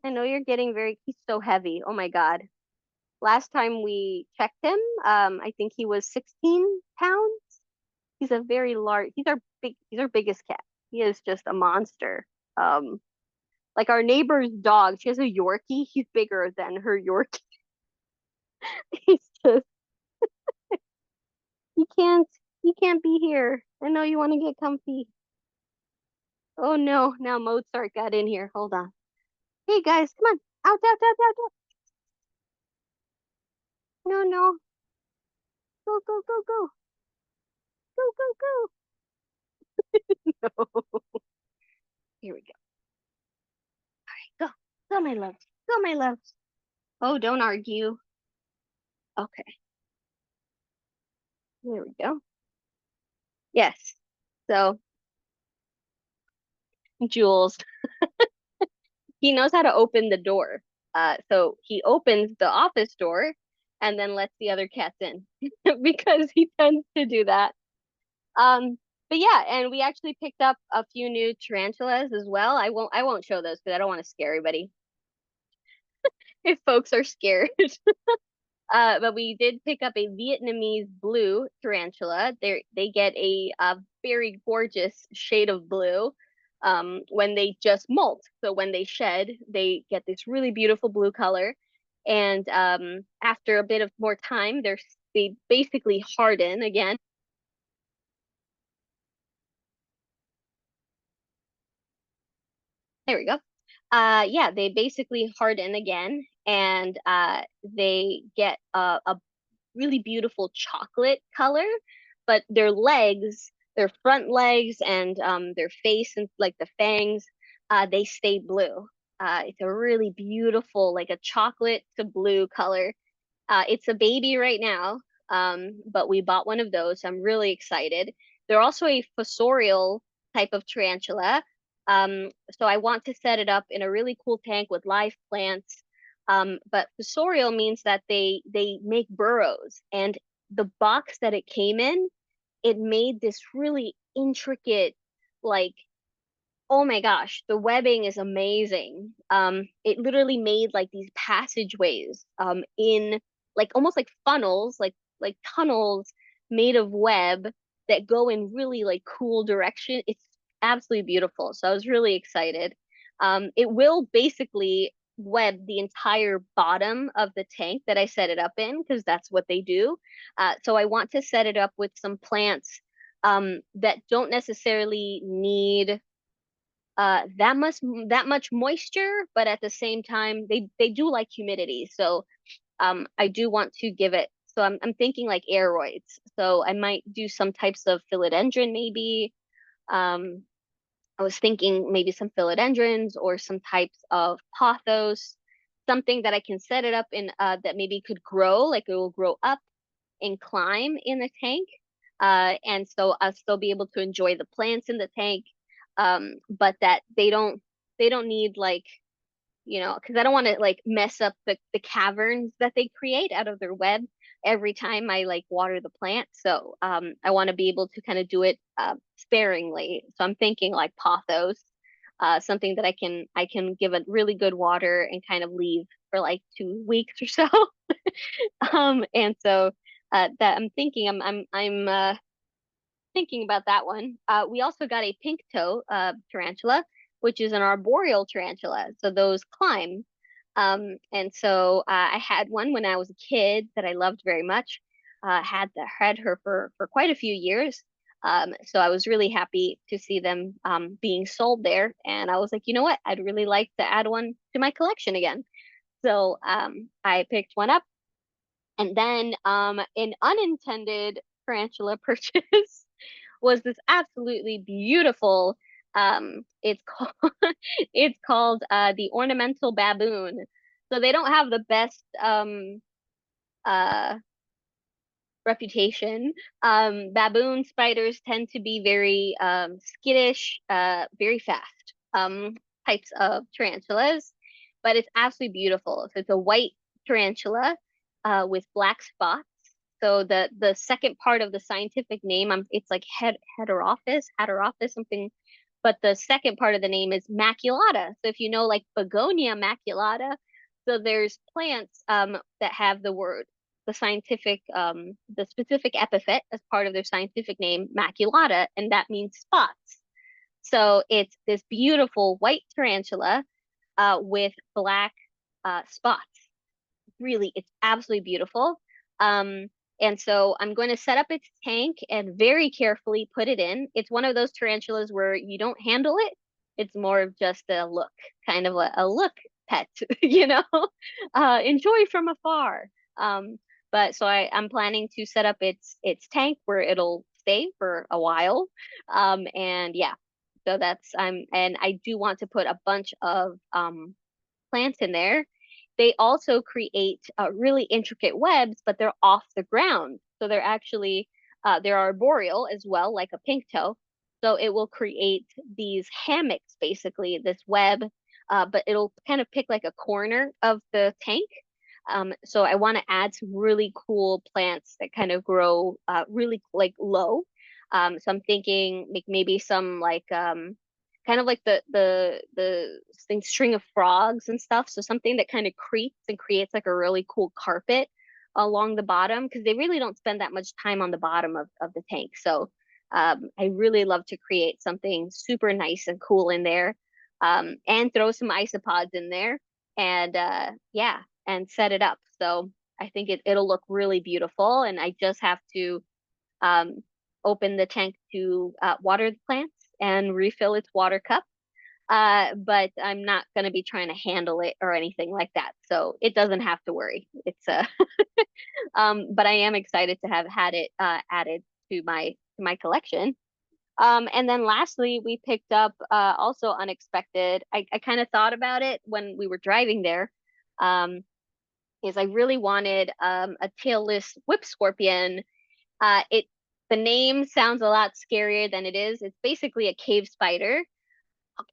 I know you're getting he's so heavy. Oh my God. Last time we checked him, I think he was 16 pounds. He's a very large, he's our biggest cat. He is just a monster. Um, like our neighbor's dog, she has a Yorkie. He's bigger than her Yorkie. He's just, you can't, you can't be here. I know you want to get comfy. Oh no, now Mozart got in here. Hold on. Hey guys, come on. Out, out, out, out, out. No, no. Go, go, go, go. Go, go, go. Here we go. Go. Go, my loves. Go, my loves. Oh, don't argue. Okay, there we go. Yes. So, Jules, he knows how to open the door. So he opens the office door and then lets the other cats in because he tends to do that. But yeah, and we actually picked up a few new tarantulas as well. I won't show those because I don't want to scare everybody if folks are scared. But we did pick up a Vietnamese blue tarantula. They get a very gorgeous shade of blue when they just molt. So when they shed, they get this really beautiful blue color. And after a bit of more time, they basically harden again. There we go. Yeah, they basically harden again, and they get a really beautiful chocolate color, but their front legs and their face and like the fangs, they stay blue. It's a really beautiful, like a chocolate to blue color. It's a baby right now, but we bought one of those. So I'm really excited. They're also a fossorial type of tarantula. So I want to set it up in a really cool tank with live plants. But fossorial means that they make burrows, and the box that it came in, it made this really intricate, like oh my gosh, the webbing is amazing. It literally made like these passageways in like almost like funnels, like tunnels made of web that go in really like cool direction. It's absolutely beautiful. So I was really excited. It will basically web the entire bottom of the tank that I set it up in because that's what they do. So I want to set it up with some plants that don't necessarily need that much moisture, but at the same time they do like humidity. So I do want to give it. So I'm thinking like aeroids. So I might do some types of philodendron maybe. Um, I was thinking maybe some philodendrons or some types of pothos, something that I can set it up in that maybe could grow, like it will grow up and climb in the tank. And so I'll still be able to enjoy the plants in the tank. But that they don't need like, because I don't want to like mess up the caverns that they create out of their web every time I like water the plant. So I want to be able to kind of do it sparingly. So I'm thinking like pothos, something that I can give a really good water and kind of leave for like 2 weeks or so. And so that I'm thinking I'm thinking about that one. We also got a pink toe tarantula, which is an arboreal tarantula. So those climb. And so I had one when I was a kid that I loved very much. Had her for quite a few years. So I was really happy to see them being sold there. And I was like, you know what? I'd really like to add one to my collection again. So I picked one up. And then an unintended tarantula purchase was this absolutely beautiful, it's called it's called the ornamental baboon. So they don't have the best uh reputation. Baboon spiders tend to be very skittish, very fast types of tarantulas, but it's absolutely beautiful. So it's a white tarantula with black spots. So the second part of the scientific name, it's like heterophis, something. But the second part of the name is maculata. So if you know like Begonia maculata, so there's plants that have the specific epithet as part of their scientific name, maculata, and that means spots. So it's this beautiful white tarantula with black spots. Really, it's absolutely beautiful. Um, and so I'm going to set up its tank and very carefully put it in. It's one of those tarantulas where you don't handle it. It's more of just a look, kind of a look pet, you know, enjoy from afar. Um, but so I'm planning to set up its tank where it'll stay for a while. And yeah, so that's and I do want to put a bunch of plants in there. They also create really intricate webs, but they're off the ground. So they're arboreal as well, like a pink toe. So it will create these hammocks, basically, this web, but it'll kind of pick like a corner of the tank. So I want to add some really cool plants that kind of grow really like low. So I'm thinking like maybe some like kind of like the thing string of frogs and stuff. So something that kind of creeps and creates like a really cool carpet along the bottom because they really don't spend that much time on the bottom of the tank. So I really love to create something super nice and cool in there, and throw some isopods in there, and yeah, and set it up. So I think it'll look really beautiful, and I just have to um, open the tank to water the plants and refill its water cup. But I'm not going to be trying to handle it or anything like that. So it doesn't have to worry. But I am excited to have had it added to my collection. And then lastly, we picked up also unexpected. I kind of thought about it when we were driving there. Um, is I really wanted a tailless whip scorpion. It the name sounds a lot scarier than it is. It's basically a cave spider,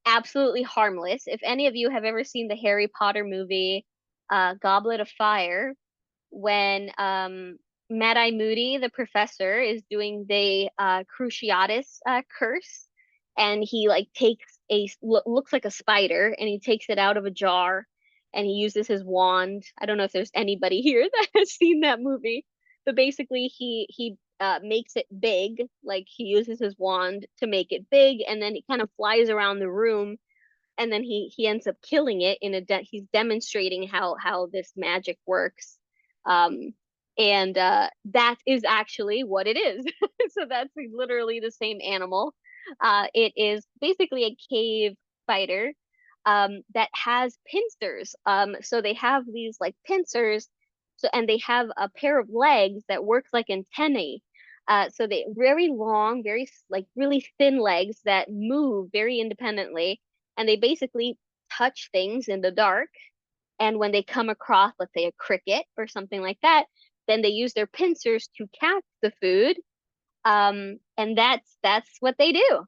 absolutely harmless. If any of you have ever seen the Harry Potter movie, Goblet of Fire, when Mad Eye Moody, the professor, is doing the Cruciatus curse, and he like takes looks like a spider, and he takes it out of a jar, and he uses his wand. I don't know if there's anybody here that has seen that movie, but basically he makes it big, like he uses his wand to make it big, and then it kind of flies around the room, and then he ends up killing it he's demonstrating how this magic works, um and that is actually what it is. So that's literally the same animal. It is basically a cave spider that has pincers. So they have these like pincers, so and they have a pair of legs that works like antennae. So they very long, very like really thin legs that move very independently, and they basically touch things in the dark. And when they come across, let's say, a cricket or something like that, then they use their pincers to catch the food. And that's what they do.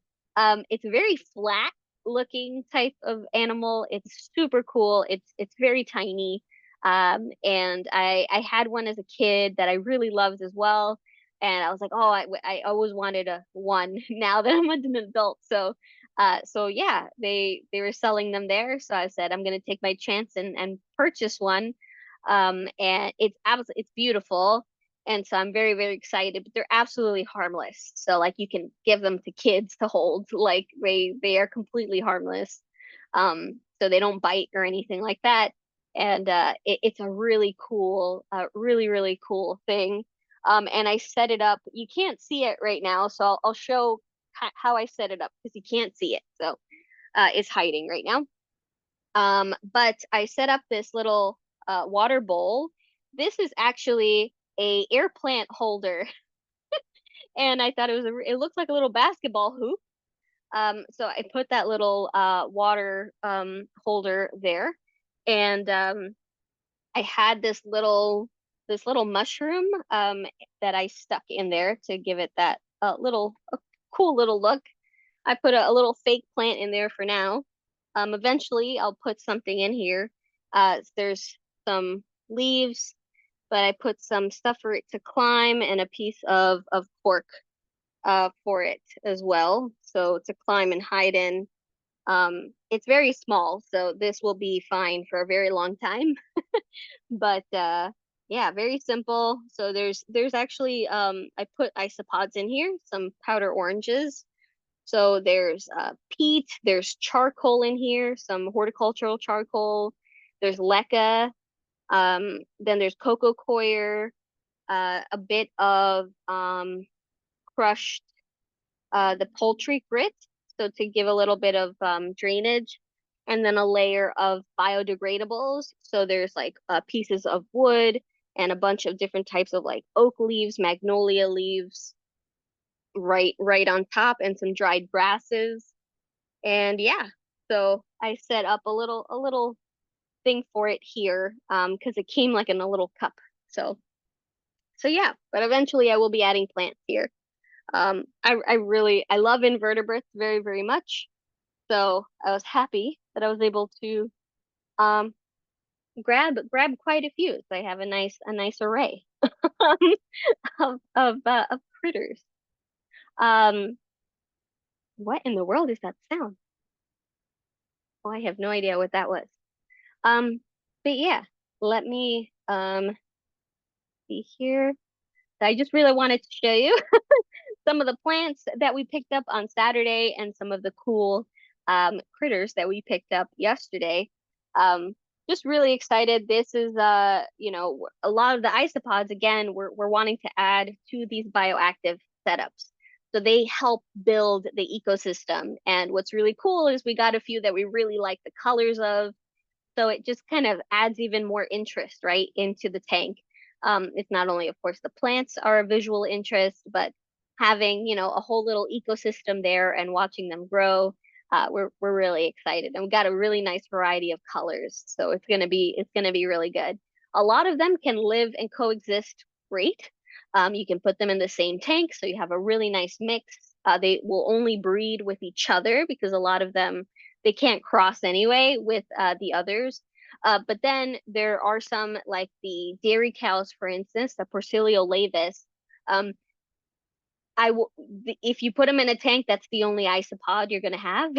It's a very flat looking type of animal. It's super cool. It's very tiny. And I had one as a kid that I really loved as well. And I was like, oh, I always wanted a one now that I'm an adult. So yeah, they were selling them there. So I said I'm gonna take my chance and purchase one. And it's beautiful, and so I'm very, very excited, but they're absolutely harmless. So like you can give them to kids to hold, like they are completely harmless. So they don't bite or anything like that. And it's a really cool, really, really cool thing. And I set it up. You can't see it right now, so I'll show how I set it up because you can't see it. So it's hiding right now. But I set up this little water bowl. This is actually a air plant holder. and I thought it looked like a little basketball hoop. So I put that little water holder there, and I had this little mushroom that I stuck in there to give it that cool little look. I put a little fake plant in there for now. Eventually I'll put something in here. There's some leaves, but I put some stuff for it to climb and a piece of cork for it as well. So to climb and hide in. It's very small, so this will be fine for a very long time. But yeah, very simple. So there's actually I put isopods in here, some powder oranges. So there's peat, there's charcoal in here, some horticultural charcoal. There's leca, then there's cocoa coir, a bit of crushed the poultry grit, so to give a little bit of drainage, and then a layer of biodegradables. So there's like pieces of wood and a bunch of different types of like oak leaves, magnolia leaves, right on top, and some dried grasses. And yeah, so I set up a little thing for it here, because it came like in a little cup. So so yeah, but eventually I will be adding plants here. I love invertebrates very, very much. So I was happy that I was able to um grab quite a few. So I have a nice array of critters. Um, what in the world is that sound? Oh, I have no idea what that was. Um, but yeah, let me see here. I just really wanted to show you some of the plants that we picked up on Saturday and some of the cool critters that we picked up yesterday. Um, just really excited. This is a lot of the isopods again we're wanting to add to these bioactive setups. So they help build the ecosystem. And what's really cool is we got a few that we really like the colors of, so it just kind of adds even more interest, right, into the tank. It's not only, of course, the plants are a visual interest, but having, a whole little ecosystem there and watching them grow, we're really excited. And we got a really nice variety of colors, so it's gonna be really good. A lot of them can live and coexist great. You can put them in the same tank, so you have a really nice mix. They will only breed with each other because a lot of them they can't cross anyway with the others. But then there are some like the dairy cows, for instance, the Porcilio laevis. Um, if you put them in a tank, that's the only isopod you're gonna have.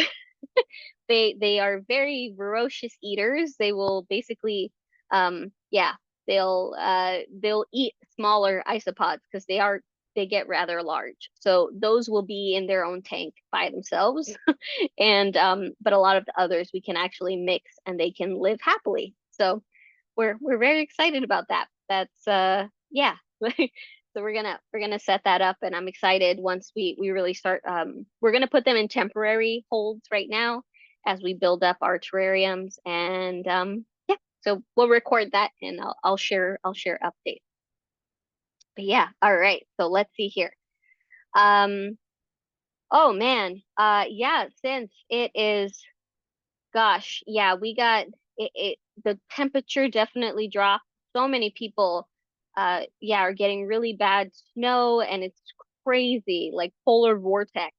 They are very ferocious eaters. They will basically, yeah, they'll eat smaller isopods because they get rather large. So those will be in their own tank by themselves. And but a lot of the others we can actually mix and they can live happily. So we're very excited about that. That's yeah. So we're gonna set that up, and I'm excited once we really start. We're gonna put them in temporary holds right now as we build up our terrariums, and yeah. So we'll record that, and I'll share updates. But yeah, all right. So let's see here. Um, oh man, yeah. Since it is, gosh, yeah, we got the temperature definitely dropped. So many people, yeah, are getting really bad snow, and it's crazy, like polar vortex.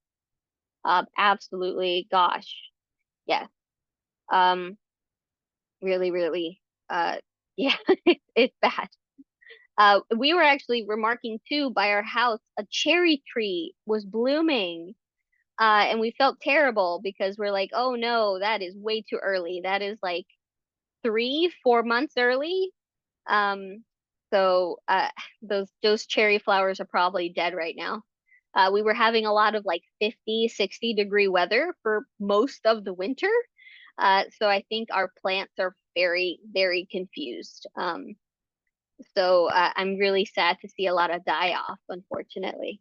Absolutely, gosh, yeah. Um, really, really, yeah, it's bad. We were actually remarking too by our house, a cherry tree was blooming. And we felt terrible because we're like, oh no, that is way too early. That is like 3, 4 months early. Um, so those cherry flowers are probably dead right now. We were having a lot of like 50, 60-degree weather for most of the winter. So I think our plants are very, very confused. So I'm really sad to see a lot of die off, unfortunately.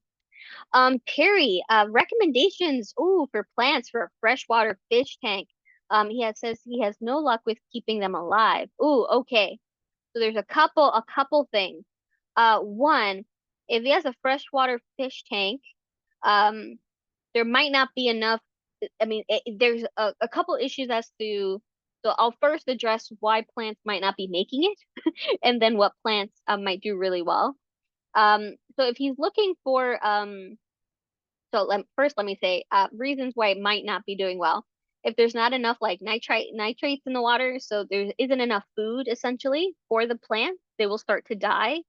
Perry, recommendations, ooh, for plants for a freshwater fish tank. Says he has no luck with keeping them alive. Ooh, okay. So there's a couple things. One, if he has a freshwater fish tank, um, there might not be enough. I mean, there's a couple issues as to. So I'll first address why plants might not be making it, and then what plants might do really well. So if he's looking for so first let me say reasons why it might not be doing well. If there's not enough like nitrates in the water, so there isn't enough food essentially for the plant, they will start to die.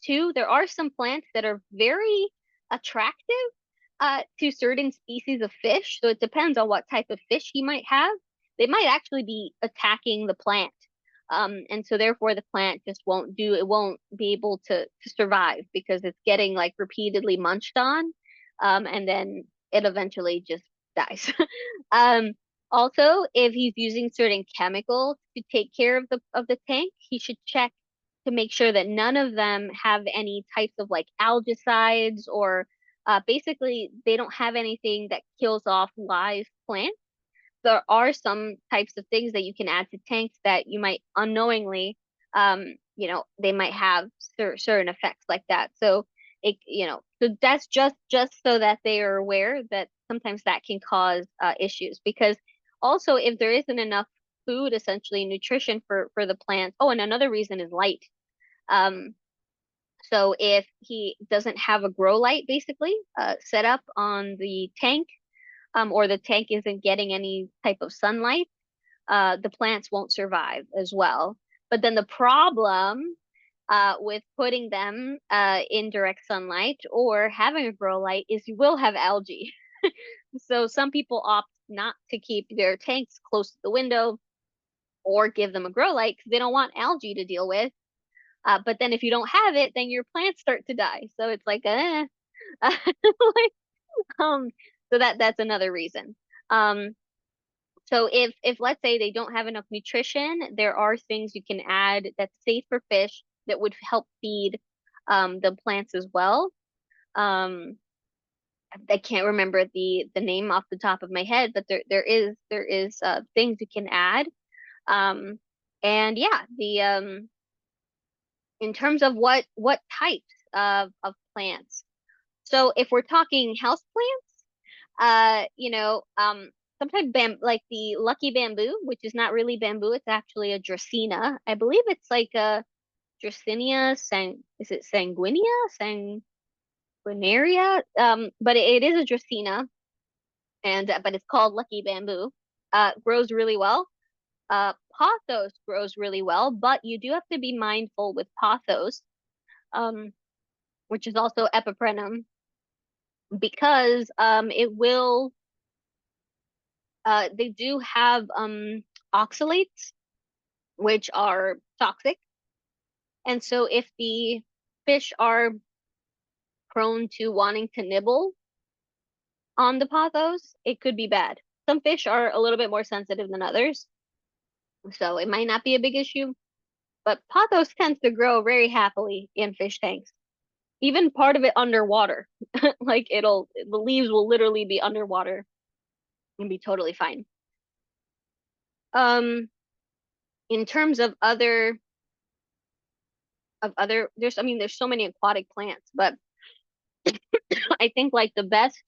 Two, there are some plants that are very attractive to certain species of fish. So it depends on what type of fish he might have. They might actually be attacking the plant. And so therefore the plant just it won't be able to survive because it's getting like repeatedly munched on. And then it eventually just dies. Um, Also, if he's using certain chemicals to take care of the tank, he should check to make sure that none of them have any types of like algicides or basically they don't have anything that kills off live plants. There are some types of things that you can add to tanks that you might unknowingly, they might have certain effects like that. So so that's just so that they are aware that sometimes that can cause issues because also if there isn't enough food, essentially nutrition for the plants. Oh, and another reason is light. Um, so if he doesn't have a grow light basically set up on the tank, or the tank isn't getting any type of sunlight, the plants won't survive as well. But then the problem with putting them in direct sunlight or having a grow light is you will have algae. So some people opt not to keep their tanks close to the window or give them a grow light because they don't want algae to deal with. But then if you don't have it, then your plants start to die. So it's like, like, um, so that's another reason. Um, so if let's say they don't have enough nutrition, there are things you can add that's safe for fish that would help feed the plants as well. Um, I can't remember the name off the top of my head, but there is things you can add. Um, and yeah, the in terms of what types of plants. So if we're talking house plants, sometimes like the lucky bamboo, which is not really bamboo, it's actually a Dracaena. I believe it's like a Dracaena is it sanguinaria? But it is a Dracaena, and but it's called lucky bamboo. Grows really well. Pothos grows really well, but you do have to be mindful with pothos, um, which is also epiprenum, because it will they do have oxalates, which are toxic. And so if the fish are prone to wanting to nibble on the pothos, it could be bad. Some fish are a little bit more sensitive than others, so it might not be a big issue. But pothos tends to grow very happily in fish tanks, even part of it underwater. Like the leaves will literally be underwater and be totally fine. Um, in terms of other there's so many aquatic plants, but I think like the best,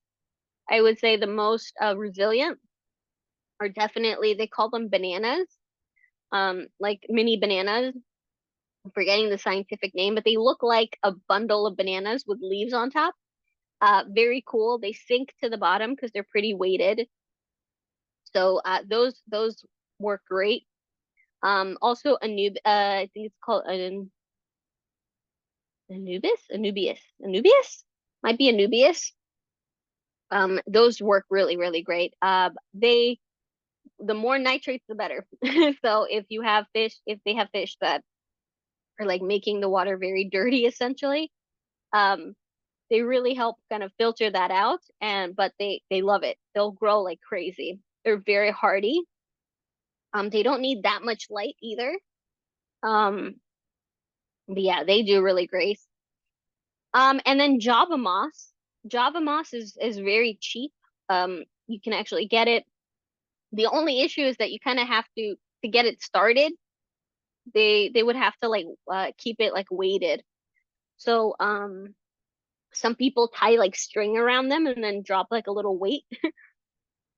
I would say the most resilient are definitely, they call them bananas, like mini bananas. I'm forgetting the scientific name, but they look like a bundle of bananas with leaves on top. Very cool. They sink to the bottom because they're pretty weighted. So those work great. Also I think it's called an Anubias, might be Anubias. Those work really, really great. The more nitrates, the better. So if they have fish that are like making the water very dirty, essentially, um, they really help kind of filter that out. But they love it. They'll grow like crazy. They're very hardy. They don't need that much light either. Um, but yeah, they do really great. And then Java moss. Java moss is very cheap. You can actually get it. The only issue is that you kind of have to get it started. They would have to like keep it like weighted. So some people tie like string around them and then drop like a little weight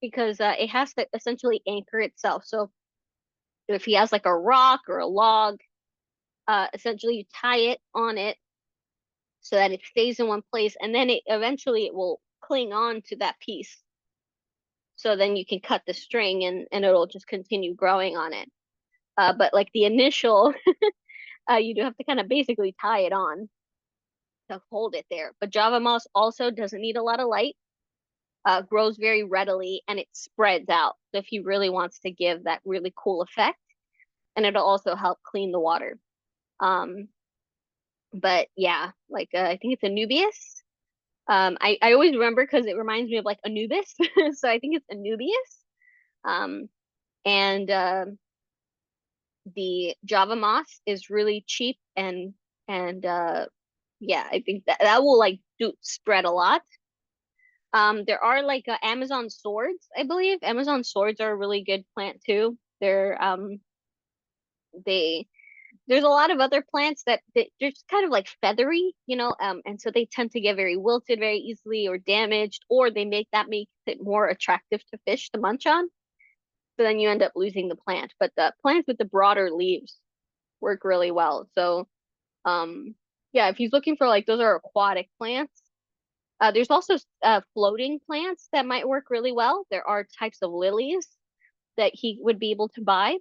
because it has to essentially anchor itself. So if he has like a rock or a log, essentially you tie it on it so that it stays in one place, and then it eventually it will cling on to that piece. So then you can cut the string and it'll just continue growing on it. But like the initial, you do have to kind of basically tie it on to hold it there. But Java moss also doesn't need a lot of light, grows very readily, and it spreads out. So if he really wants to give that really cool effect, and it'll also help clean the water. Um, but yeah, like I think it's Anubias. I always remember because it reminds me of like Anubis, so I think it's Anubias. Um, and the Java moss is really cheap and yeah, I think that that will like do spread a lot. There are like Amazon swords, I believe. Amazon swords are a really good plant too. They there's a lot of other plants that they're just kind of like feathery, and so they tend to get very wilted very easily or damaged, or they make that makes it more attractive to fish to munch on. So then you end up losing the plant. But the plants with the broader leaves work really well. So yeah, if he's looking for like those are aquatic plants. There's also floating plants that might work really well. There are types of lilies that he would be able to buy.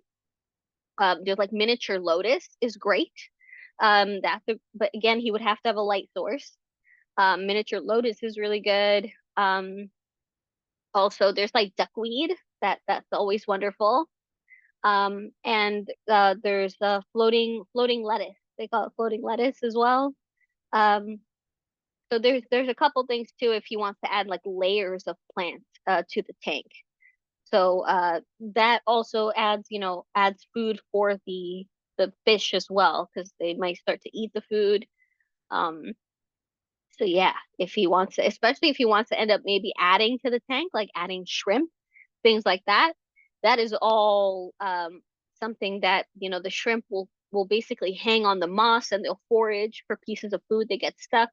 There's like miniature lotus is great. But again, he would have to have a light source. Miniature lotus is really good. Also, there's like duckweed that's always wonderful. And there's floating lettuce. They call it floating lettuce as well. Um, so there's a couple things too if he wants to add like layers of plants to the tank. So that also adds food for the fish as well because they might start to eat the food. Um, so yeah, if he wants to, especially if he wants to end up maybe adding to the tank, like adding shrimp, things like that, that is all something that the shrimp will basically hang on the moss and they'll forage for pieces of food that get stuck.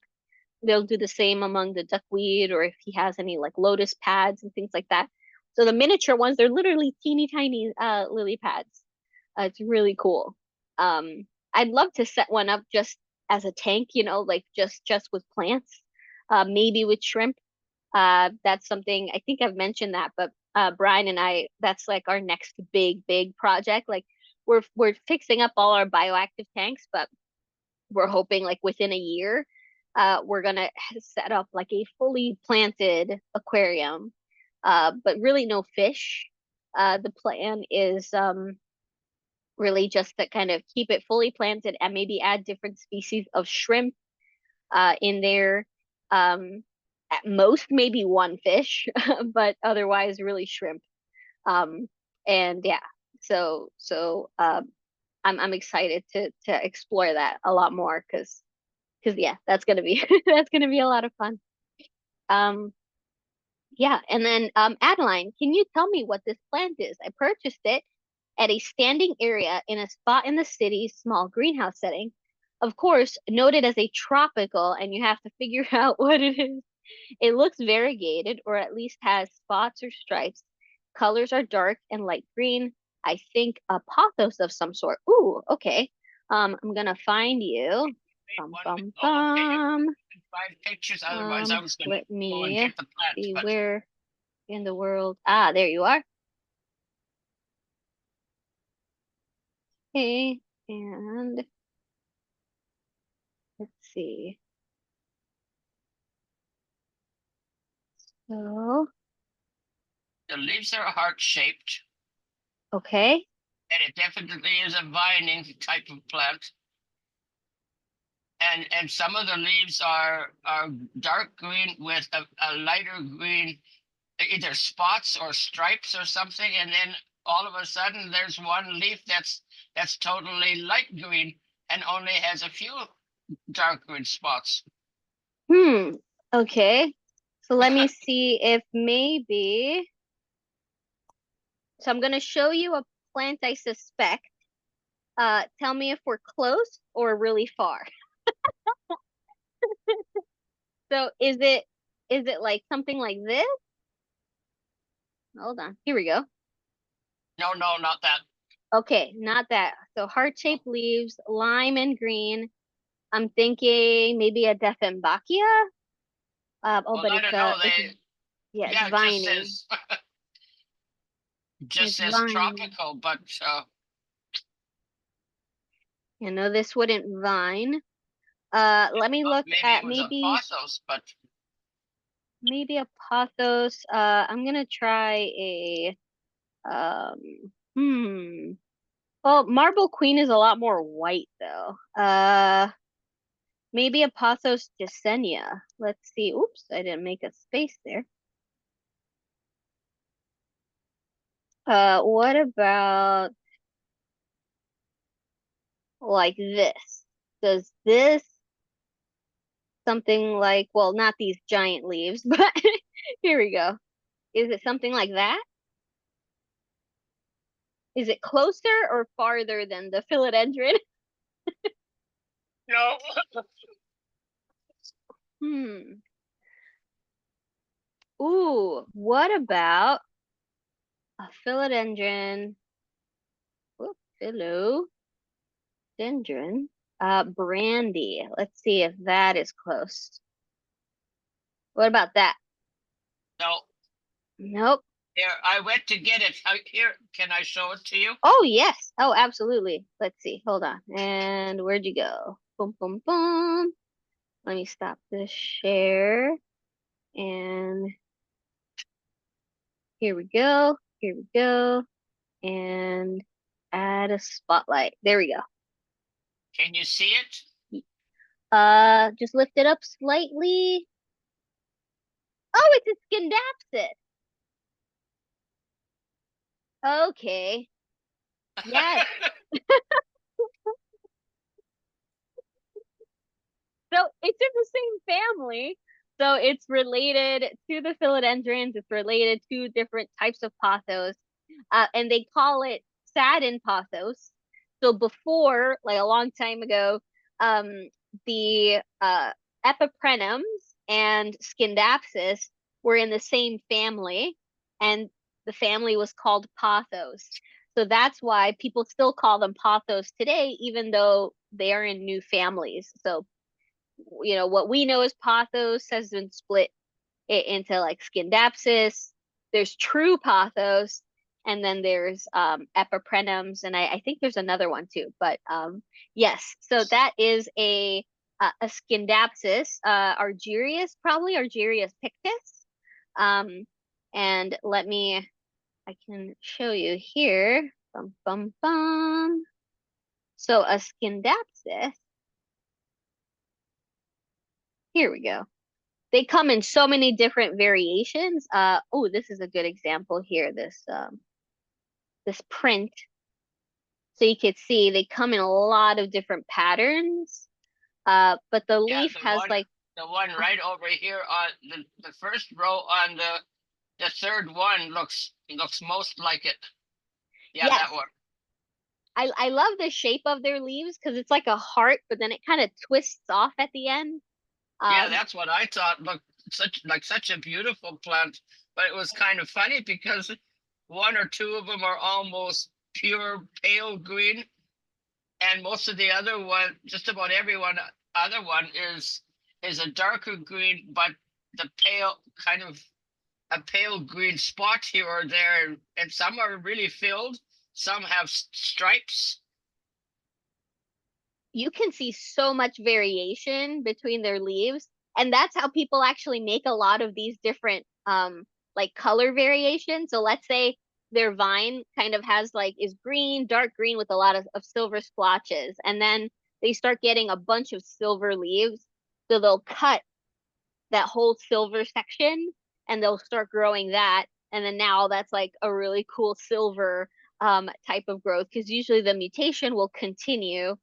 They'll do the same among the duckweed or if he has any like lotus pads and things like that. So the miniature ones, they're literally teeny tiny lily pads. It's really cool. I'd love to set one up just as a tank, like just with plants, maybe with shrimp. That's something I think I've mentioned that, but Brian and I, that's like our next big project. Like we're fixing up all our bioactive tanks, but we're hoping like within a year, we're gonna set up like a fully planted aquarium, but really no fish. The plan is really just to kind of keep it fully planted and maybe add different species of shrimp in there. At most, maybe one fish, but otherwise, really shrimp. Um, and yeah, so I'm excited to explore that a lot more because yeah, that's gonna be that's gonna be a lot of fun. Um, yeah, and then Adeline, can you tell me what this plant is? I purchased it at a standing area in a spot in the city's small greenhouse setting. Of course, noted as a tropical, and you have to figure out what it is. It looks variegated, or at least has spots or stripes. Colors are dark and light green. I think a pothos of some sort. Ooh, okay. I'm gonna find you. Wait Bum one minute. bum Oh, okay. I bum. can find pictures. Otherwise, I was going to Let go and me get the plant. see But where in the world. Ah, there you are. Okay, and let's see. So, the leaves are heart shaped, okay. and it definitely is a vining type of plant. And some of the leaves are dark green with a lighter green, either spots or stripes or something. And then all of a sudden, there's one leaf that's totally light green and only has a few dark green spots. Hmm. Okay. So let me see if maybe. So I'm gonna show you a plant I suspect. Tell me if we're close or really far. So is it like something like this? Hold on. Here we go. No, no, not that. Okay, not that. So heart-shaped leaves, lime and green. I'm thinking maybe a Dieffenbachia. Oh, Well, but I don't know. yeah, it's Yeah, it just vining. says just It's says vining. tropical, but You know, this wouldn't vine. Let me look maybe it at was a maybe pothos, but a pothos. I'm gonna try a um hmm. Well, Marble Queen is a lot more white though. Maybe a Pothos Gisenia. Let's see. Oops, I didn't make a space there. What about like this? Does this something like, well, not these giant leaves, but here we go. Is it something like that? Is it closer or farther than the philodendron? no. Hmm. Ooh, what about a philodendron? Whoop, philodendron. Brandy. Let's see if that is close. What about that? No. Nope. Here, I went to get it. Here, can I show it to you? Oh, yes. Oh, absolutely. Let's see. Hold on. And where'd you go? Boom, boom, boom. Let me stop this share. And here we go. Here we go. And add a spotlight. There we go. Can you see it? Just lift it up slightly. Oh, it's a Scindapsus. Okay. Yes. So it's in the same family. So it's related to the philodendrons. It's related to different types of pothos. And they call it satin pothos. So before, like a long time ago, um, the epiprenums and Scindapsus were in the same family, and the family was called pothos. So that's why people still call them pothos today, even though they are in new families. So what we know as pothos has been split into like Scindapsus. There's true pothos, and then there's epiprenums, and I think there's another one too. But yes, so that is a Scindapsus, Argyrius, probably Argyrius pictus. Um, and I can show you here. Bum bum bum. So a Scindapsus. Here we go. They come in so many different variations. Oh, this is a good example here. This print. So you could see they come in a lot of different patterns. But the Yeah, leaf has like, the one uh, right over here on the first row on the third one looks most like it. Yeah, that yes, one. I love the shape of their leaves because it's like a heart, but then it kind of twists off at the end. Yeah, Um, that's what I thought. Looked such a beautiful plant, but it was kind of funny because one or two of them are almost pure pale green, and most of the other one, just about everyone other one is a darker green, but the pale kind of a pale green spot here or there, and some are really filled. Some have stripes. you can see so much variation between their leaves, and that's how people actually make a lot of these different like color variations. So let's say their vine kind of has like is green, dark green with a lot of silver splotches, and then they start getting a bunch of silver leaves, so they'll cut that whole silver section and they'll start growing that, and then now that's like a really cool silver type of growth because usually the mutation will continue.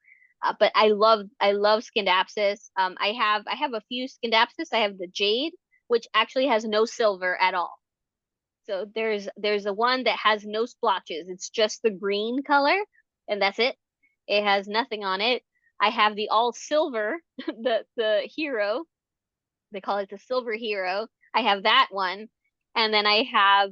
But I love Scindapsus. I have a few Scindapsus. I have the jade, which actually has no silver at all. So there's a one that has no splotches. It's just the green color, and that's it. It has nothing on it. I have the all silver, the hero, They call it the Silver Hero. I have that one. And then I have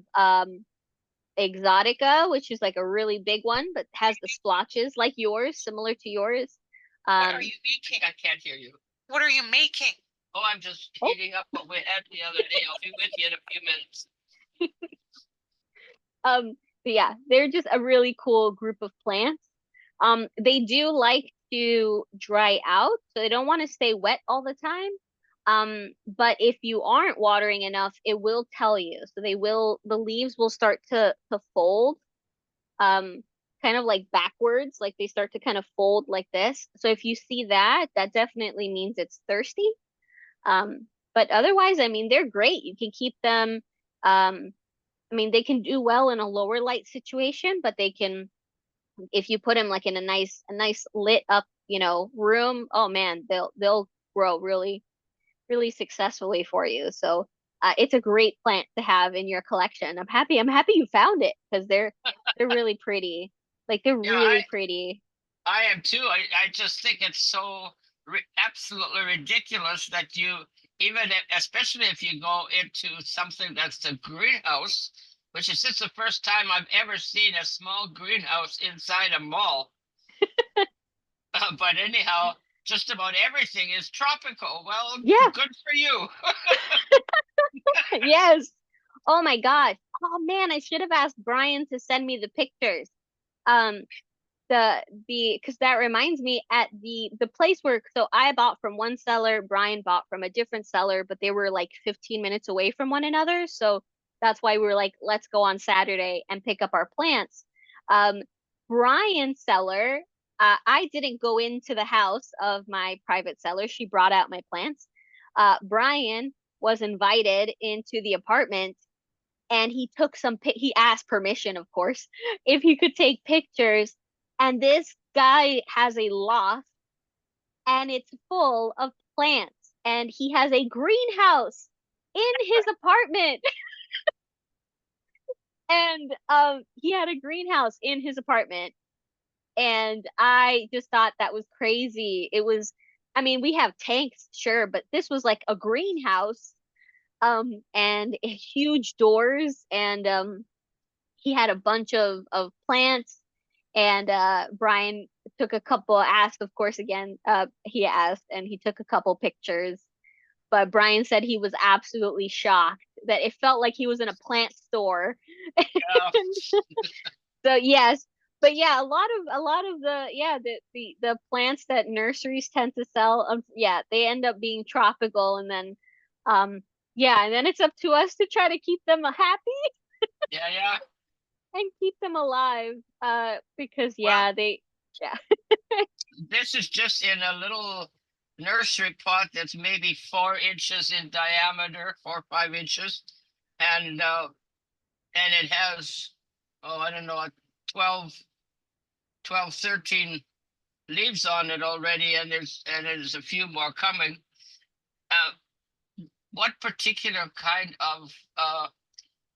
Exotica, which is like a really big one, but has the splotches like yours, similar to yours. What are Um, you making? I can't hear you. What are you making? Oh, I'm just oh, heating up what we had the other day. I'll be with you in a few minutes. um, but yeah, they're just a really cool group of plants. They do like to dry out, so they don't want to stay wet all the time. But if you aren't watering enough, it will tell you. So the leaves will start to fold, um, kind of like backwards, like they start to kind of fold like this. So if you see that, that definitely means it's thirsty. But otherwise, I mean, they're great. You can keep them, um, I mean, they can do well in a lower light situation, but they can, if you put them like in a nice lit up, room, oh man, they'll grow really, really successfully for you. So, it's a great plant to have in your collection. I'm happy you found it because they're really pretty. Like they're Yeah, really pretty. I am too. I just think it's so absolutely ridiculous that you even especially if you go into something that's a greenhouse, which is just the first time I've ever seen a small greenhouse inside a mall. But anyhow, just about everything is tropical. Well, Yeah, good for you. yes. Oh my gosh. Oh man, I should have asked Brian to send me the pictures. Um, the because that reminds me at the place where so I bought from one seller, Brian bought from a different seller, but they were like 15 minutes away from one another. So that's why we were like, let's go on Saturday and pick up our plants. Um, Brian's seller, I didn't go into the house of my private seller. She brought out my plants. Brian was invited into the apartment and he took he asked permission, of course, if he could take pictures. And this guy has a loft and it's full of plants and he has a greenhouse in his apartment. And he had a greenhouse in his apartment, and I just thought that was crazy. It was, I mean, we have tanks, sure, but this was like a greenhouse, and huge doors, and he had a bunch of plants. And Brian took a couple, asked, of course, again, he asked, and he took a couple pictures. But Brian said he was absolutely shocked that it felt like he was in a plant store. Yeah, So yes, but yeah, a lot of the yeah the plants that nurseries tend to sell, yeah, they end up being tropical, and then um yeah, and then it's up to us to try to keep them happy yeah, yeah. and keep them alive. Because Well, yeah, they yeah. this is just in a little nursery pot that's maybe 4 inches in diameter, 4 or 5 inches, and it has, oh, I don't know, 12, 12, 13 leaves on it already, and there's a few more coming. Uh, what particular kind of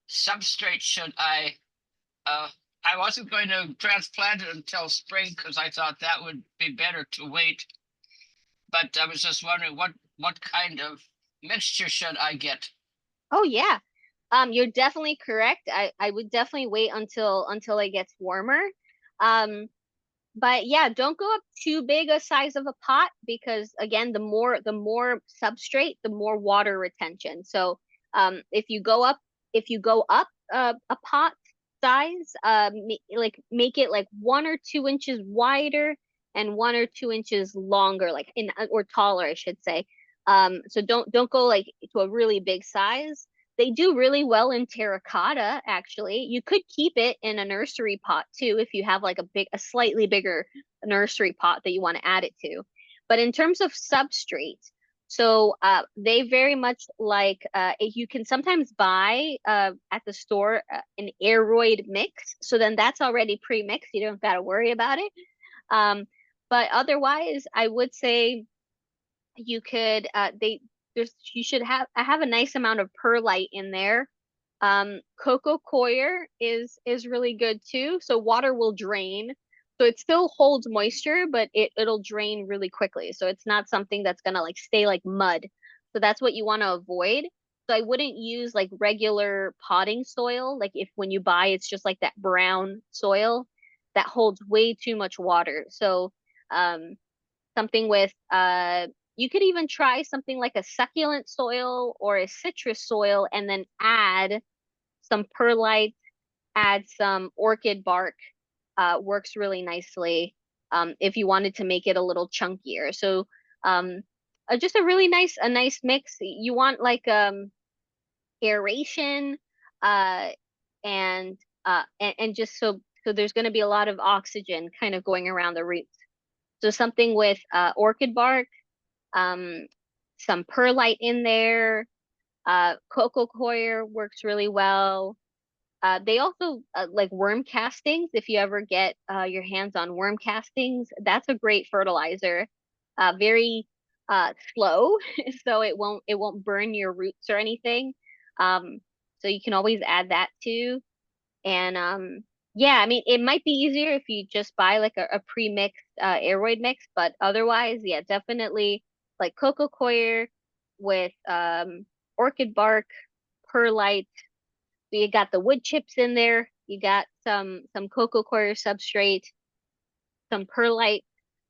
substrate should I? Uh, I wasn't going to transplant it until spring because I thought that would be better to wait. But I was just wondering what kind of mixture should I get? Oh yeah. You're definitely correct. I would definitely wait until it gets warmer. Um, But yeah, don't go up too big a size of a pot because again, the more substrate, the more water retention. So if you go up a pot size, like make it like 1 or 2 inches wider and 1 or 2 inches longer, like in or taller, I should say. So don't go like to a really big size. They do really well in terracotta, actually. You could keep it in a nursery pot too if you have like a slightly bigger nursery pot that you want to add it to. But in terms of substrate, so they very much like you can sometimes buy at the store an aeroid mix. So then that's already pre-mixed. You don't got to worry about it. Um, but otherwise, I would say you could they there's you should have a nice amount of perlite in there. Coco coir is really good too. So water will drain. So it still holds moisture, but it'll drain really quickly. So it's not something that's gonna like stay like mud So that's what you want to avoid. So I wouldn't use like regular potting soil. Like if when you buy, it's just like that brown soil that holds way too much water. So um, something with you could even try something like a succulent soil or a citrus soil and then add some perlite, add some orchid bark. Works really nicely if you wanted to make it a little chunkier. So um, just a nice mix. You want like aeration uh, and just so there's going to be a lot of oxygen kind of going around the roots. So something with orchid bark, um, some perlite in there. Coco coir works really well. They also like worm castings. If you ever get your hands on worm castings, that's a great fertilizer. Very slow, so it won't burn your roots or anything. Um, so you can always add that too. And yeah, I mean, it might be easier if you just buy like a pre-mixed aeroid mix, but otherwise, yeah, definitely like coco coir with orchid bark, perlite. So you got the wood chips in there. You got some coco coir substrate, some perlite,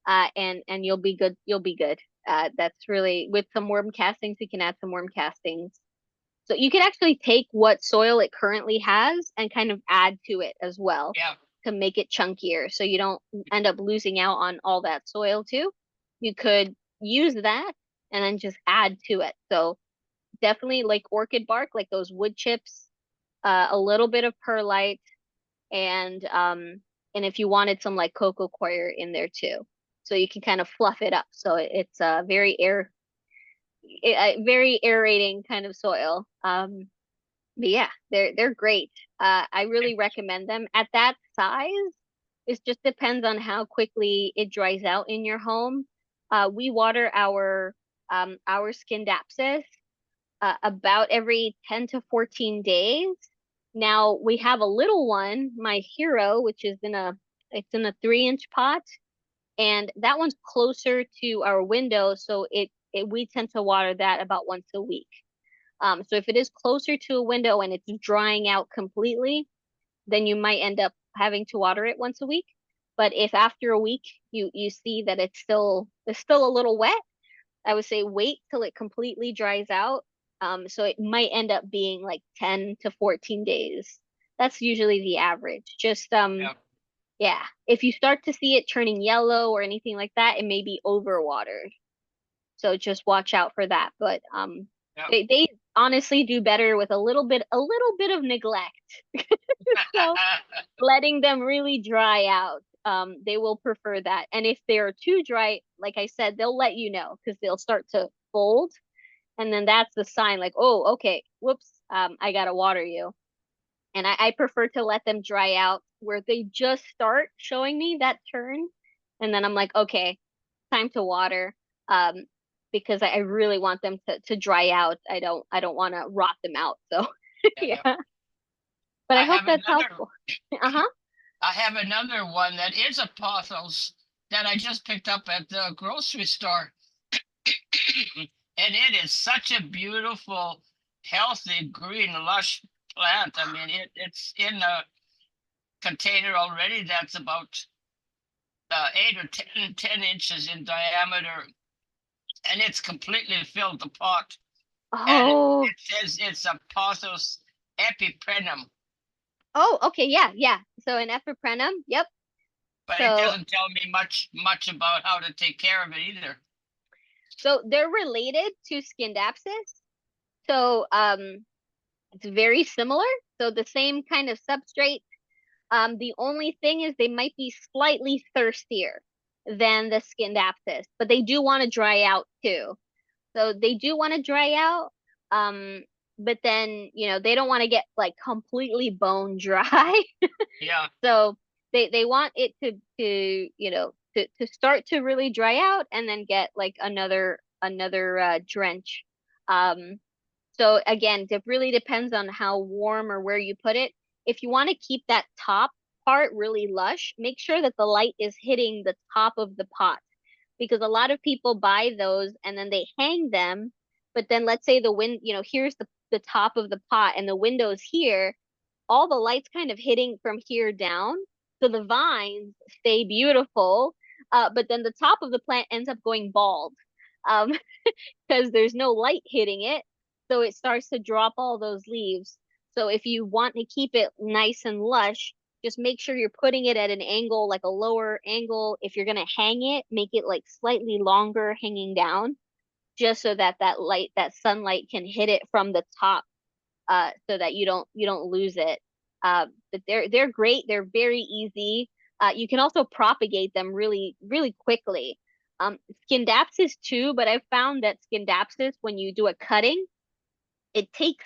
and you'll be good. You'll be good. That's really with some worm castings. You can add some worm castings. So you can actually take what soil it currently has and kind of add to it as well Yeah. to make it chunkier so you don't end up losing out on all that soil too. You could use that and then just add to it. So definitely like orchid bark, like those wood chips, a little bit of perlite, and and if you wanted some like coco coir in there too. So you can kind of fluff it up. So it's a very aerating kind of soil. But yeah, they're great. I really recommend them at that size. It just depends on how quickly it dries out in your home. We water our Scindapsus about every 10 to 14 days. Now we have a little one, my hero, which is it's in a 3-inch pot, and that one's closer to our window, so we tend to water that about once a week. So if it is closer to a window and it's drying out completely, then you might end up having to water it once a week. But if after a week you see that it's still a little wet, I would say wait till it completely dries out. So it might end up being like 10 to 14 days. That's usually the average. Just Yeah. yeah, if you start to see it turning yellow or anything like that, it may be overwatered. So just watch out for that. But Yeah. they honestly do better with a little bit of neglect. So letting them really dry out. They will prefer that. And if they're too dry, like I said, they'll let you know because they'll start to fold. And then that's the sign like, oh, okay, whoops, I gotta water you. And I prefer to let them dry out where they just start showing me that turn. And then I'm like, okay, time to water. Um, because I really want them to dry out. I don't want to rot them out. So Yeah. Yeah. yeah. But I I hope have that's another helpful. Uh-huh. I have another one that is a pothos that I just picked up at the grocery store. And it is such a beautiful, healthy, green, lush plant. I mean, it's in a container already that's about 8 or 10 inches in diameter, and it's completely filled the pot. And Oh, it says it's a pothos epiprenum, oh, okay, yeah, yeah. So an epiprenum, yep. but it So doesn't tell me much about how to take care of it either. so they're related to Scindapsus. So it's very similar. So the same kind of substrate. The only thing is they might be slightly thirstier than the Scindapsus, but they do want to dry out too. So they do want to dry out. Um, but then, they don't want to get like completely bone dry. Yeah. So they want it to start to really dry out and then get like another drench. Um, so again, it really depends on how warm or where you put it. If you want to keep that top part really lush, make sure that the light is hitting the top of the pot because a lot of people buy those and then they hang them but then let's say the wind, here's the top of the pot and the window's here, all the light's kind of hitting from here down. So the vines stay beautiful, but then the top of the plant ends up going bald. Um, because there's no light hitting it. So it starts to drop all those leaves. So if you want to keep it nice and lush, just make sure you're putting it at an angle, like a lower angle. If you're going to hang it, make it like slightly longer hanging down, just so that that sunlight can hit it from the top, so that you don't lose it. But they're great. They're very easy. You can also propagate them really really quickly. Scindapsus too, but I've found that Scindapsus, when you do a cutting, it takes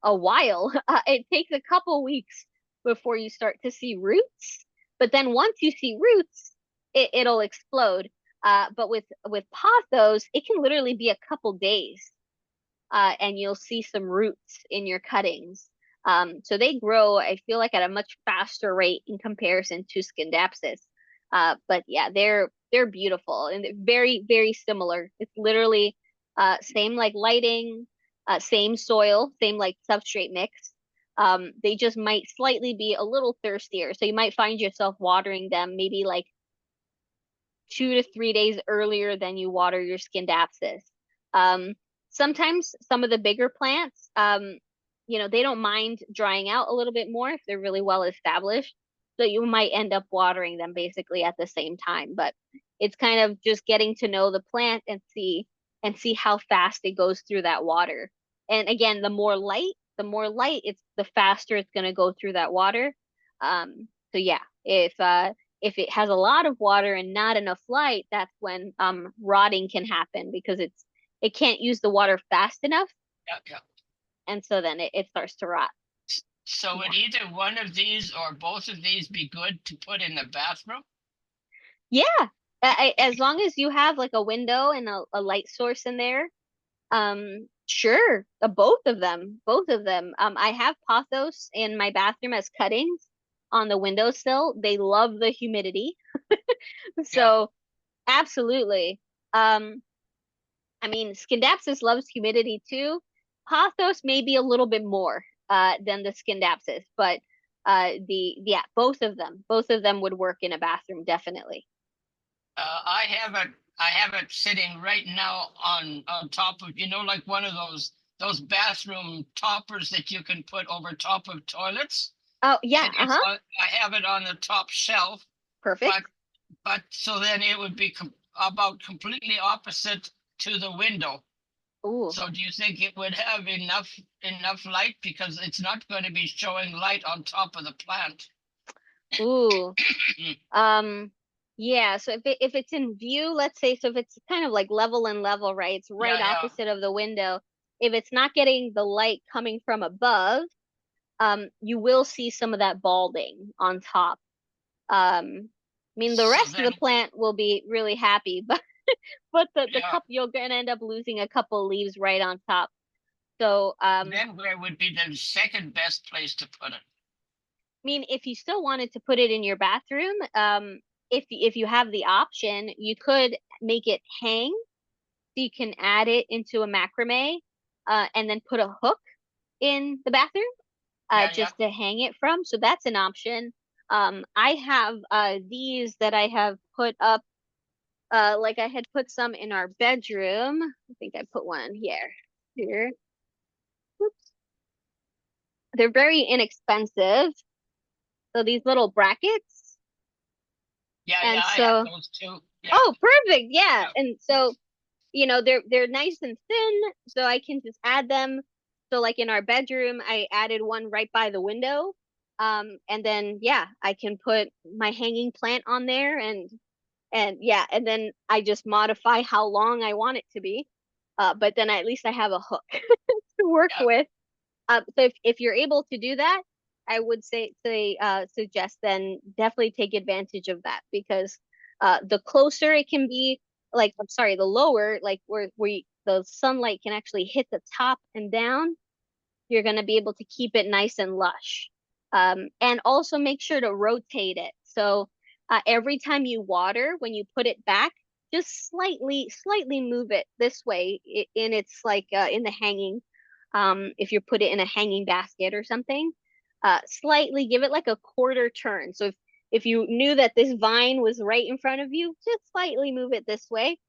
a while. It takes a couple weeks before you start to see roots. But then once you see roots, it'll explode. But with pothos, it can literally be a couple days, and you'll see some roots in your cuttings. So they grow, I feel like, at a much faster rate in comparison to Scindapsus. But yeah, they're beautiful and they're very, very similar. It's literally same like lighting, same soil, same like substrate mix. They just might slightly be a little thirstier. So you might find yourself watering them maybe like 2 to 3 days earlier than you water your Scindapsus. Um, Sometimes some of the bigger plants, they don't mind drying out a little bit more if they're really well established. So you might end up watering them basically at the same time. But it's kind of just getting to know the plant and see how fast it goes through that water. And again, the more light, it's the faster it's going to go through that water. So yeah, if it has a lot of water and not enough light, that's when rotting can happen because it can't use the water fast enough, Yeah, yeah. and so then it starts to rot. So Yeah. would either one of these or both of these be good to put in the bathroom? Yeah. As long as you have like a window and a light source in there, sure, both of them, both of them. I have pothos in my bathroom as cuttings on the windowsill. They love the humidity. Yeah. So absolutely. Um, I mean, Scindapsus loves humidity too. Pothos may be a little bit more than the Scindapsus, but yeah, both of them would work in a bathroom definitely. I have it sitting right now on top of, like one of those bathroom toppers that you can put over top of toilets. Oh yeah, And uh-huh. I have it on the top shelf, but Perfect. so then it would be about completely opposite to the window. Ooh, So do you think it would have enough light because it's not going to be showing light on top of the plant? ooh. Um, yeah, so if it's in view, let's say, so if it's kind of like level and level, right? It's right Yeah, yeah, opposite of the window. If it's not getting the light coming from above, you will see some of that balding on top. I mean, the so rest of then the plant will be really happy, but the yeah, cup, you're gonna end up losing a couple leaves right on top. So, then where would be the second best place to put it? mean, if you still wanted to put it in your bathroom, if you have the option, you could make it hang. So you can add it into a macrame, and then put a hook in the bathroom, Yeah, yeah. just to hang it from. So that's an option. I have these that I have put up. Like I had put some in our bedroom. I think I put one here. Here. Oops. They're very inexpensive. So these little brackets. Yeah, yeah, And I have so, those too. Yeah, oh, perfect. Yeah. yeah, And so, they're nice and thin, so I can just add them. So like in our bedroom, I added one right by the window. And then yeah, I can put my hanging plant on there, and yeah, and then I just modify how long I want it to be. But then at least I have a hook to work yeah. with. So if you're able to do that, I would suggest then definitely take advantage of that, because the closer it can be, like I'm sorry, the lower, like the sunlight can actually hit the top and down, you're going to be able to keep it nice and lush. And also make sure to rotate it. So every time you water, when you put it back, just slightly move it this way in its like in the hanging, if you put it in a hanging basket or something, slightly give it like a quarter turn. So if you knew that this vine was right in front of you, just slightly move it this way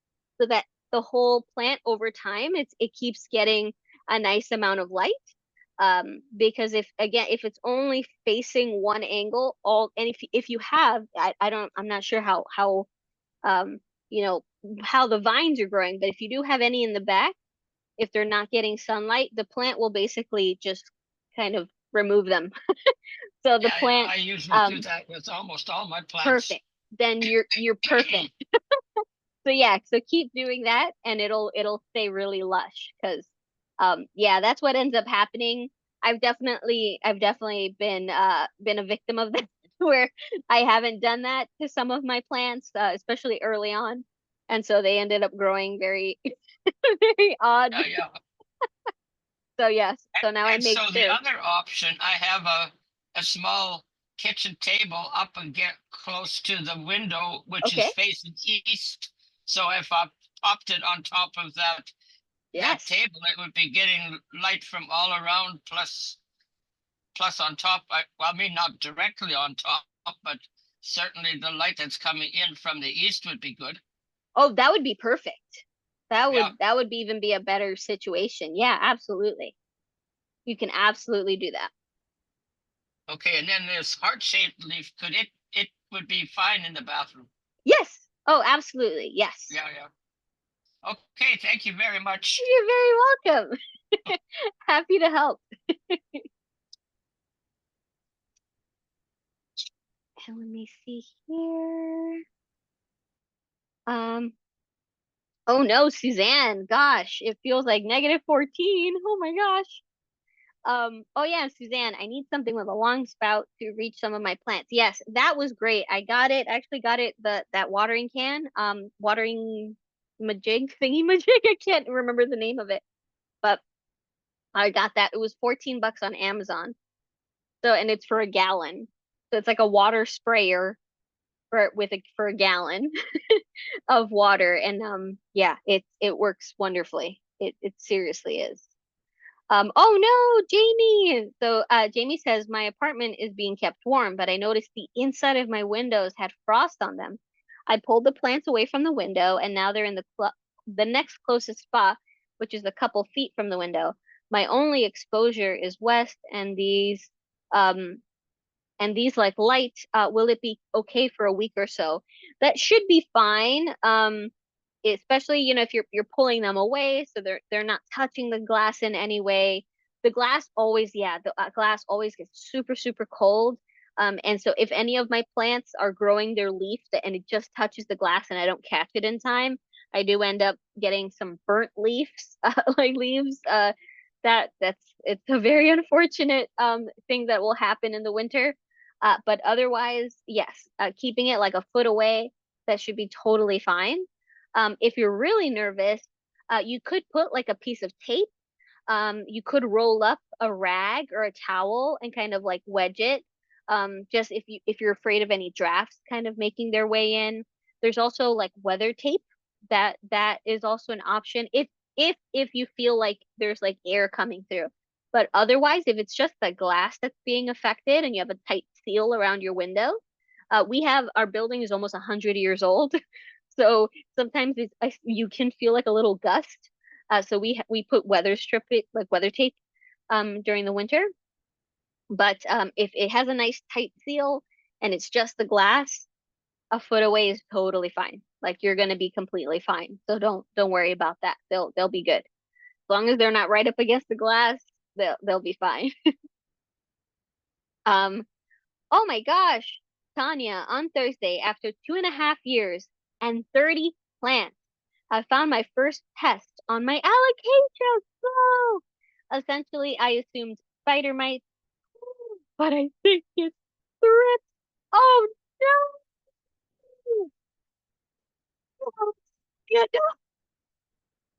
so that the whole plant over time it keeps getting a nice amount of light. Because if again, if it's only facing one angle, all and if you have, I don't, I'm not sure how um you know how the vines are growing, but if you do have any in the back, if they're not getting sunlight, the plant will basically just kind of remove them. So the Yeah, yeah, plant, I usually do um, that with almost all my plants. perfect. Then you're perfect. So yeah, so keep doing that and it'll stay really lush because yeah, that's what ends up happening. I've definitely been a victim of that where I haven't done that to some of my plants, especially early on. And so they ended up growing very very odd. Yeah, yeah. So yes, so now I And make so the sure. other option, I have a small kitchen table up and get close to the window, which is Okay. facing east. So if I popped it on top of that Yes. table, it would be getting light from all around, plus on top. Well, I mean, not directly on top, but certainly the light that's coming in from the east would be good. Oh, that would be perfect. That Yeah. would even be a better situation. Yeah, absolutely. You can absolutely do that. Okay. And then this heart-shaped leaf, it would be fine in the bathroom. Yes. Oh, absolutely. Yes. Yeah, yeah. Okay, thank you very much. You're very welcome. Happy to help. And let me see here. Um, oh no, Suzanne. Gosh, it feels like -14. Oh my gosh. Oh yeah, Suzanne, I need something with a long spout to reach some of my plants. Yes, that was great. I got it. I actually got it that watering can, watering majig thingy majig. I can't remember the name of it, but I got that. It was 14 bucks on Amazon. So, and it's for a gallon. So it's like a water sprayer for a gallon of water. And yeah, it works wonderfully. It seriously is. Oh no, Jamie. So Jamie says my apartment is being kept warm, but I noticed the inside of my windows had frost on them. I pulled the plants away from the window, and now they're in the next closest spot, which is a couple feet from the window. My only exposure is west, um and these like lights. Will it be okay for a week or so? That should be fine. Especially if you're pulling them away so they're not touching the glass in any way. The glass always, yeah, the glass always gets super cold. And so if any of my plants are growing their leaf and it just touches the glass and I don't catch it in time, I do end up getting some burnt leaves, like leaves. It's a very unfortunate thing that will happen in the winter. But otherwise, yes, keeping it like a foot away, that should be totally fine. If you're really nervous, you could put like a piece of tape. You could roll up a rag or a towel and kind of like wedge it. Just if you're afraid of any drafts kind of making their way in. There's also like weather tape that is also an option if you feel like there's like air coming through. But otherwise, if it's just the glass that's being affected and you have a tight seal around your window, we have our building is almost 100 years old. So sometimes you can feel like a little gust. So we put weather tape during the winter. But if it has a nice tight seal and it's just the glass, a foot away is totally fine. Like you're gonna be completely fine. So don't worry about that. They'll be good. As long as they're not right up against the glass, they'll be fine. Um, oh my gosh, Tanya, on Thursday, after 2.5 years and 30 plants, I found my first pest on my allocation. Whoa! Essentially, I assumed spider mites, but I think it's thrips. Oh no! Oh, yeah,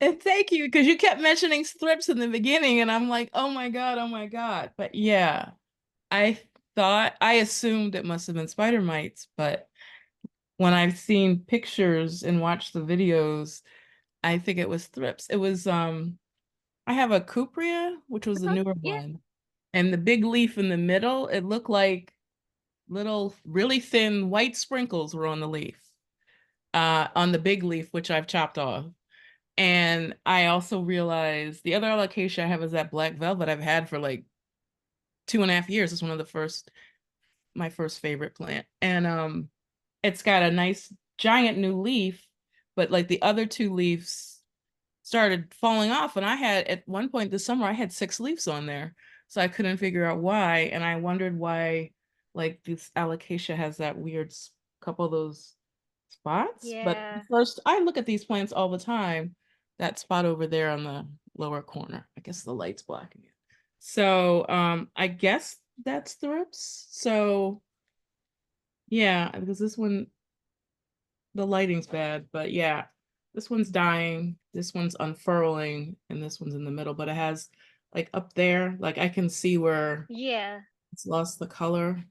And thank you, because you kept mentioning strips in the beginning, and I'm like, oh my God, oh my God. But yeah, I I assumed it must have been spider mites, but when I've seen pictures and watched the videos, I think it was thrips. It was I have a cupria, which was the Uh-huh. newer Yeah. one. And the big leaf in the middle, it looked like little really thin white sprinkles were on the leaf. On the big leaf, which I've chopped off. And I also realized the other alocasia I have is that black velvet I've had for like 2.5 years. It's one of the first, my first favorite plant. And it's got a nice giant new leaf, but like the other two leaves started falling off. And I had at one point this summer, I had 6 leaves on there. So I couldn't figure out why. And I wondered why like this alocasia has that weird couple of those spots. But Yeah. first, I look at these plants all the time. That spot over there on the lower corner. I guess the light's blocking it. So I guess that's thrips. So yeah, because this one the lighting's bad, but yeah, this one's dying, this one's unfurling, and this one's in the middle, but it has like up there, like I can see where Yeah. it's lost the color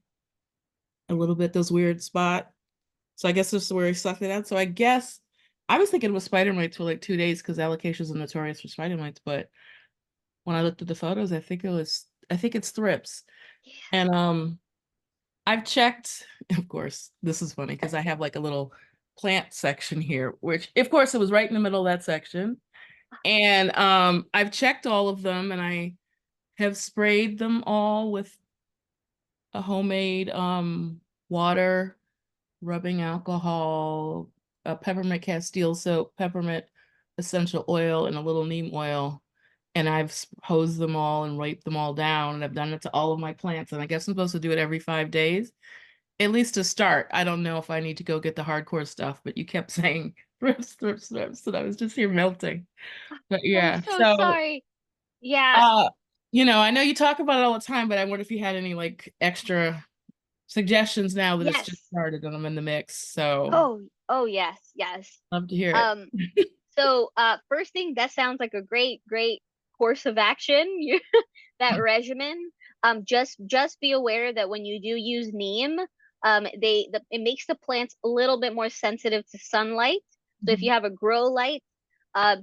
a little bit, those weird spot. So I guess this is where he sucked it out. So I guess I was thinking it was spider mites for like 2 days because alocasias are notorious for spider mites, but when I looked at the photos, I think it's thrips. Yeah. And I've checked, of course, this is funny because I have like a little plant section here, which of course it was right in the middle of that section. And I've checked all of them and I have sprayed them all with a homemade water, rubbing alcohol, a peppermint castile soap, peppermint essential oil, and a little neem oil. And I've hosed them all and wiped them all down. And I've done it to all of my plants. And I guess I'm supposed to do it every 5 days, at least to start. I don't know if I need to go get the hardcore stuff, but you kept saying thrips, thrips, thrips. And I was just here melting. But I'm yeah. so So sorry. Yeah. uh, I know you talk about it all the time, but I wonder if you had any like extra suggestions now that it's just Yes. started and I'm in the mix. So Oh yes, yes. love to hear it. Um, so first thing, that sounds like a great course of action. That regimen. Just be aware that when you do use neem, it makes the plants a little bit more sensitive to sunlight. So if Mhm. you have a grow light,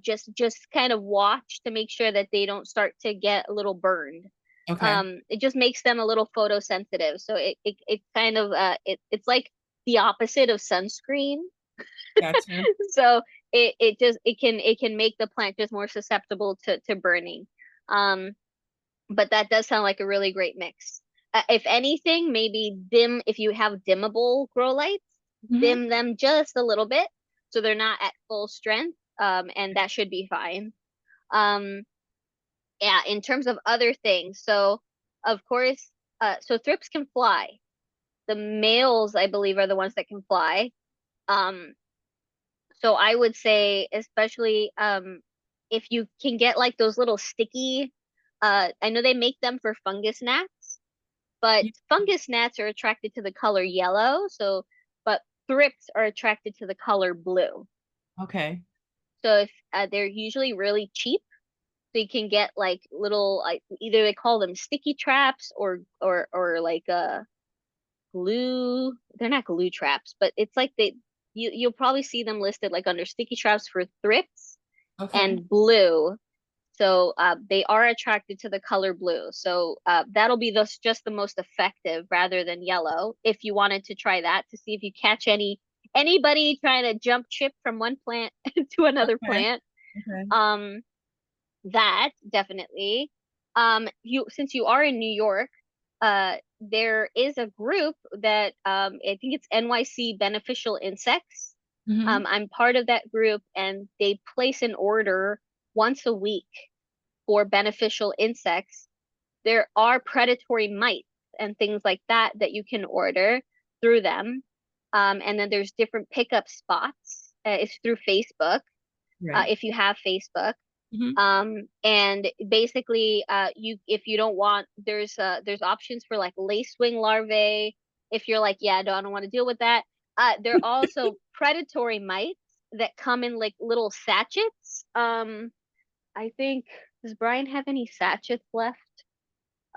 just kind of watch to make sure that they don't start to get a little burned. Okay. It just makes them a little photosensitive. So it kind of it's like the opposite of sunscreen. Gotcha. So it can make the plant just more susceptible to burning. Um, but that does sound like a really great mix. If anything, maybe dim if you have dimmable grow lights, Hmm. dim them just a little bit so they're not at full strength. And that should be fine. Um, yeah, in terms of other things, so of course, so thrips can fly. The males, I believe, are the ones that can fly. Um, so I would say, especially if you can get like those little sticky, I know they make them for fungus gnats, but Yeah. fungus gnats are attracted to the color yellow, but thrips are attracted to the color blue. Okay. So if they're usually really cheap, so you can get like little, either they call them sticky traps or like glue. They're not glue traps, but it's like you'll probably see them listed like under sticky traps for thrips Okay. and blue. So they are attracted to the color blue. So that'll be just the most effective rather than yellow. If you wanted to try that to see if you catch anybody trying to jump chip from one plant to another Okay. plant. Okay. Um, that definitely. You since you are in New York, there is a group that I think it's NYC Beneficial Insects. Hmm. I'm part of that group, and they place an order once a week for beneficial insects. There are predatory mites and things like that you can order through them. And then there's different pickup spots. It's through Facebook, Right. if you have Facebook. Hmm. And basically, you if you don't want, there's options for like lacewing larvae. If you're like, yeah, I don't want to deal with that. There are also predatory mites that come in like little sachets. I think, does Brian have any sachets left?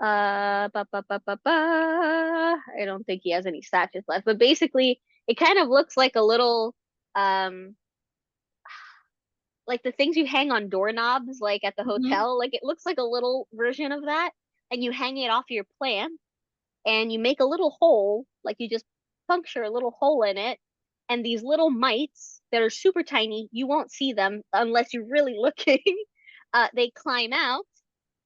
Ba, ba, ba, ba, ba. I don't think he has any sachets left. But basically, it kind of looks like a little um like the things you hang on doorknobs like at the Mhm. hotel. Like it looks like a little version of that, and you hang it off your plant and you make a little hole, like you just puncture a little hole in it, and these little mites that are super tiny, you won't see them unless you're really looking. They climb out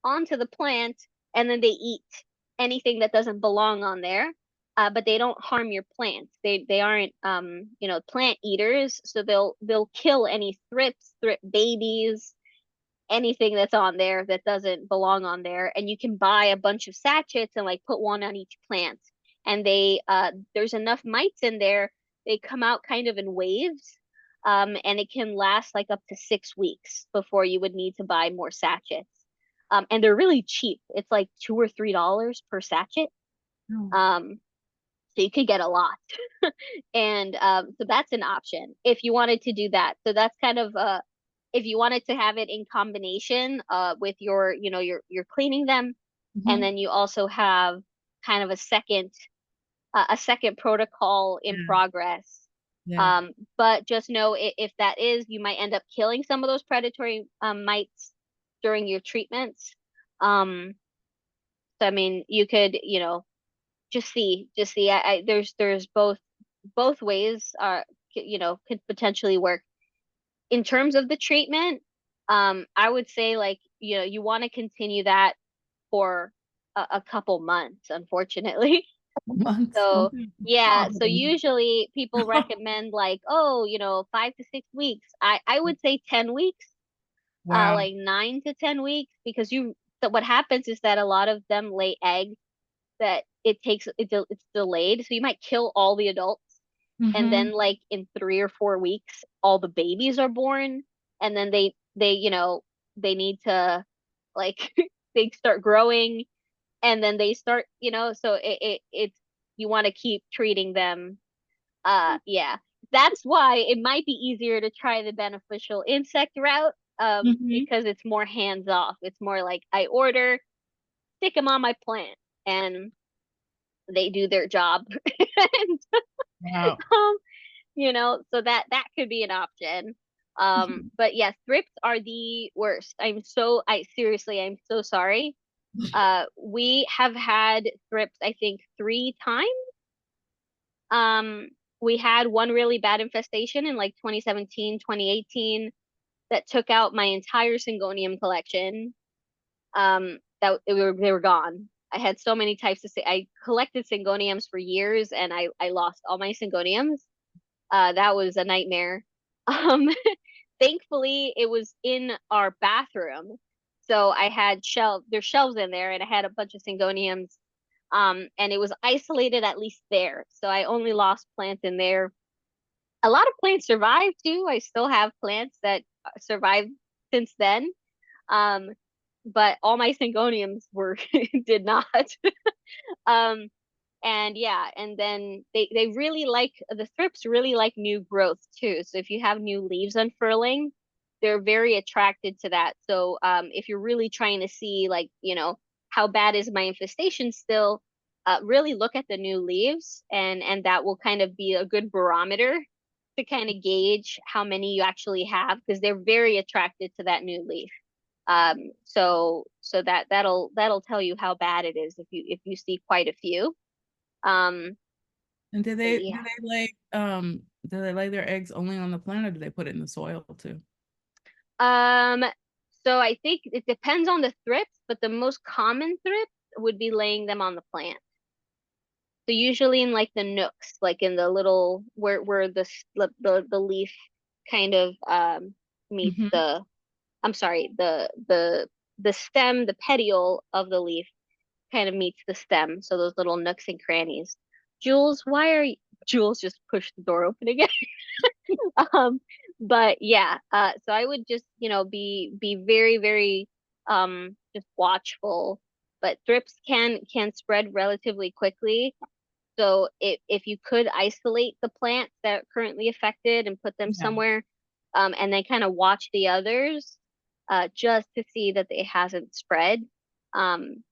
onto the plant and then they eat anything that doesn't belong on there. But they don't harm your plants. They aren't plant eaters, so they'll kill any thrips, thrip babies, anything that's on there that doesn't belong on there. And you can buy a bunch of sachets and like put one on each plant. And there's enough mites in there, they come out kind of in waves. And it can last like up to 6 weeks before you would need to buy more sachets. And they're really cheap. It's like $2 or $3 per sachet. Oh. Um, so you could get a lot. And so that's an option if you wanted to do that. So that's kind of if you wanted to have it in combination with your, you're cleaning them, and Mhm. then you also have kind of a second protocol in Yeah. progress. Yeah. But just know if that is, you might end up killing some of those predatory mites during your treatments. So I mean, you could, just see. There's both ways could potentially work. In terms of the treatment, I would say like, you want to continue that for a couple months, unfortunately. Months. So Okay. yeah, so Probably. usually people recommend like, oh, 5 to 6 weeks. I would say 10 weeks, Wow. like 9 to 10 weeks, because so what happens is that a lot of them lay eggs that it's delayed. So you might kill all the adults, and Hmm. then like in 3 or 4 weeks, all the babies are born, and then they need to like they start growing, and then they start, so it's you want to keep treating them. Yeah, that's why it might be easier to try the beneficial insect route, Hmm. because it's more hands off. It's more like I order, stick them on my plant, and they do their job. And Wow. um, so that could be an option. But yes, thrips are the worst. I seriously, I'm so sorry. We have had thrips, I think, 3 times. Um, we had one really bad infestation in like 2017, 2018 that took out my entire Syngonium collection. They were gone. I had so many types of I collected Syngoniums for years, and I lost all my Syngoniums. That was a nightmare. Um, Thankfully, it was in our bathroom. So I had there's shelves in there, and I had a bunch of Syngoniums. And it was isolated at least there. So I only lost plants in there. A lot of plants survived too. I still have plants that survived since then. Um, but all my Syngoniums were did not. Um, and yeah, and then they really like the thrips really like new growth too. So if you have new leaves unfurling, they're very attracted to that. So if you're really trying to see like, how bad is my infestation still, really look at the new leaves, and that will kind of be a good barometer to kind of gauge how many you actually have, because they're very attracted to that new leaf. So that'll tell you how bad it is if you see quite a few. Um, And but yeah. do they lay their eggs only on the plant, or do they put it in the soil too? Um, so I think it depends on the thrips, but the most common thrips would be laying them on the plant. So usually in like the nooks, like in the little where the leaf kind of meets Hmm. the, I'm sorry, the stem, the petiole of the leaf kind of meets the stem. So those little nooks and crannies. Jules, why are you Jules just pushed the door open again? Um, but yeah, so I would just, be very, very just watchful. But thrips can spread relatively quickly. So if you could isolate the plants that are currently affected and put them Yeah. somewhere, and then kind of watch the others, just to see that it hasn't spread. Um,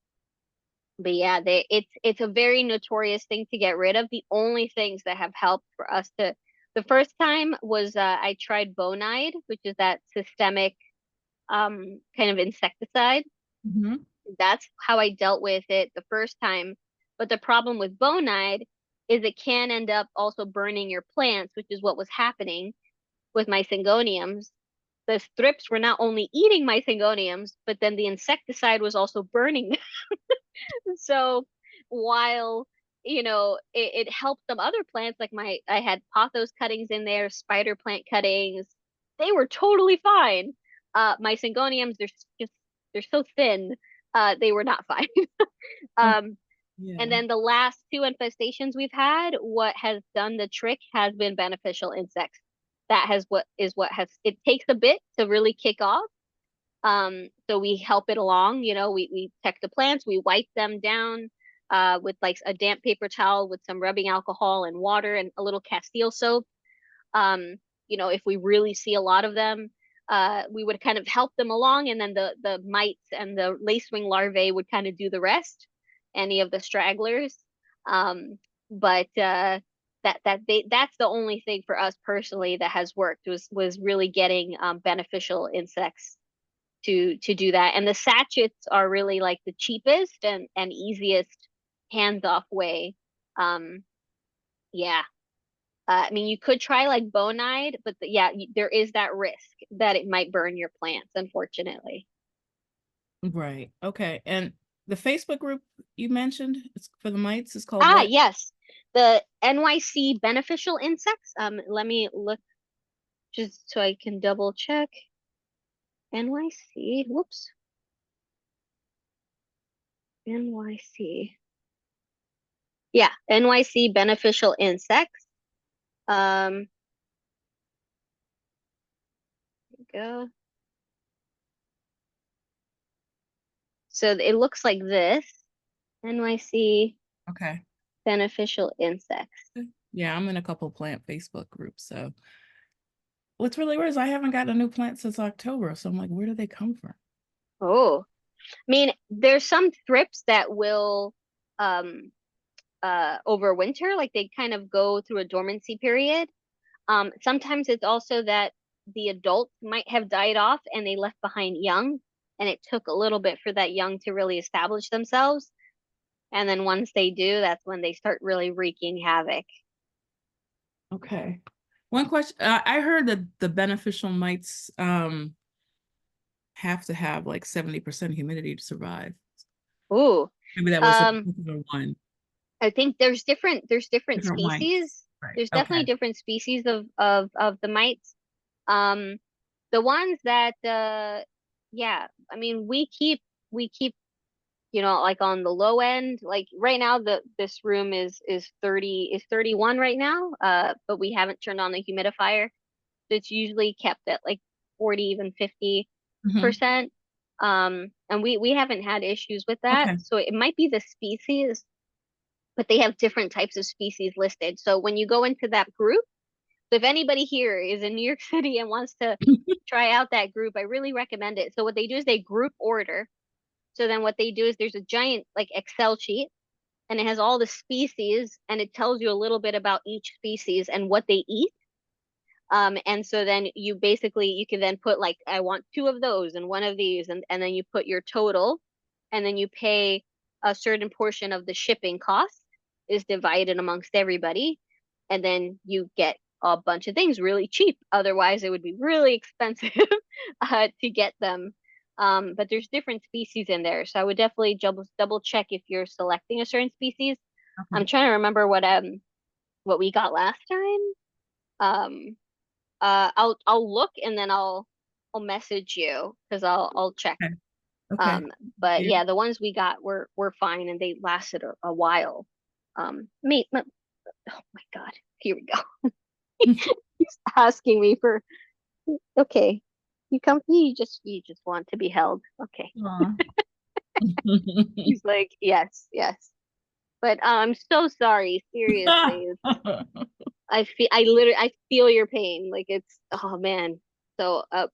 But yeah, it's a very notorious thing to get rid of. The only things that have helped for us to the first time was I tried Bonide, which is that systemic kind of insecticide. Mhm. That's how I dealt with it the first time. But the problem with Bonide is it can end up also burning your plants, which is what was happening with my syngoniums. The thrips were not only eating my syngoniums, but then the insecticide was also burning them. So while it helped some other plants, like I had pothos cuttings in there, spider plant cuttings, they were totally fine. My syngoniums, they're so thin, they were not fine. Oh, Um, and yeah. then the last two infestations we've had, what has done the trick has been beneficial insects. That has what has it takes a bit to really kick off. So we help it along, we check the plants, we wipe them down with like a damp paper towel with some rubbing alcohol and water and a little Castile soap. Um, if we really see a lot of them, we would kind of help them along, and then the mites and the lacewing larvae would kind of do the rest, any of the stragglers. But that's the only thing for us personally that has worked was really getting beneficial insects to do that. And the sachets are really like the cheapest and easiest hands-off way. Um, yeah. I mean, you could try like Bonide, but yeah, there is that risk that it might burn your plants, unfortunately. Right. Okay. And the Facebook group you mentioned, it's for the mites, is called Ah, what? yes. The NYC beneficial insects. Let me look just so I can double check. NYC, whoops. NYC. Yeah, NYC beneficial insects. Um, go. So it looks like this. NYC Okay. beneficial insects. Yeah, I'm in a couple plant Facebook groups. So what's really weird is I haven't gotten a new plant since October. So I'm like, where do they come from? Oh, I mean, there's some thrips that will um overwinter, like they kind of go through a dormancy period. Sometimes it's also that the adults might have died off and they left behind young, and it took a little bit for that young to really establish themselves. And then once they do, that's when they start really wreaking havoc. Okay. One question, I heard that the beneficial mites have to have like 70% humidity to survive. Ooh. Maybe that was a Um, particular one. I think there's different Different mites. species. Right. There's definitely Okay. different species of the mites. Um, the ones that yeah, I mean we keep like on the low end. Like right now this room is 31 right now. But we haven't turned on the humidifier. So it's usually kept at like 40, even 50%. Hmm. And we haven't had issues with that. Okay. So it might be the species, but they have different types of species listed. So when you go into that group, so if anybody here is in New York City and wants to try out that group, I really recommend it. So what they do is they group order. So then what they do is there's a giant like Excel sheet, and it has all the species, and it tells you a little bit about each species and what they eat. And so then you can then put like, I want two of those and one of these, and then you put your total, and then you pay a certain portion of the shipping cost is divided amongst everybody, and then you get a bunch of things really cheap. Otherwise, it would be really expensive to get them. But there's different species in there, so I would definitely double check if you're selecting a certain species. I'm Okay. trying to remember what we got last time. Um, I'll look, and then I'll message you because I'll check. Okay. Okay. Um, but Yeah. yeah, the ones we got were fine and they lasted a while. Oh my God, here we go. He's asking me for okay. You comfy? You just want to be held. Okay. Aw. He's like, yes, yes. But I'm so sorry. Seriously, I feel your pain. Like it's oh man. So Mm.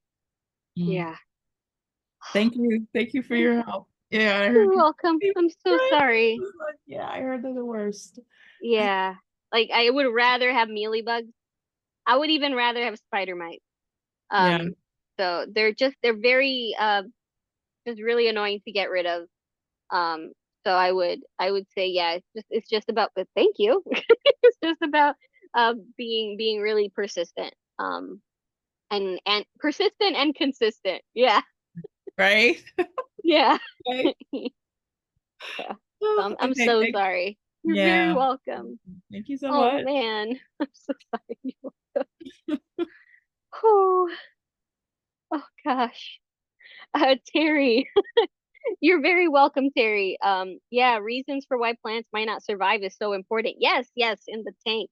yeah. Thank you. Thank you for your help. Yeah, I heard You're welcome. people I'm so crying. sorry. Yeah, I heard they're the worst. Yeah. Like I would rather have mealybugs. I would even rather have spider mites. Yeah, So they're very just really annoying to get rid of. Um, so I would say yeah, it's just about but thank you. It's just about being really persistent. And persistent and consistent. Yeah. right? Yeah. Right. Yeah. So Oh, I'm okay, so sorry. You're very yeah. welcome. Thank you so Oh much. man. I'm so sorry. Oh, oh gosh. Terry, you're very welcome, Terry. Yeah, reasons for why plants might not survive is so important. Yes, yes, in the tank.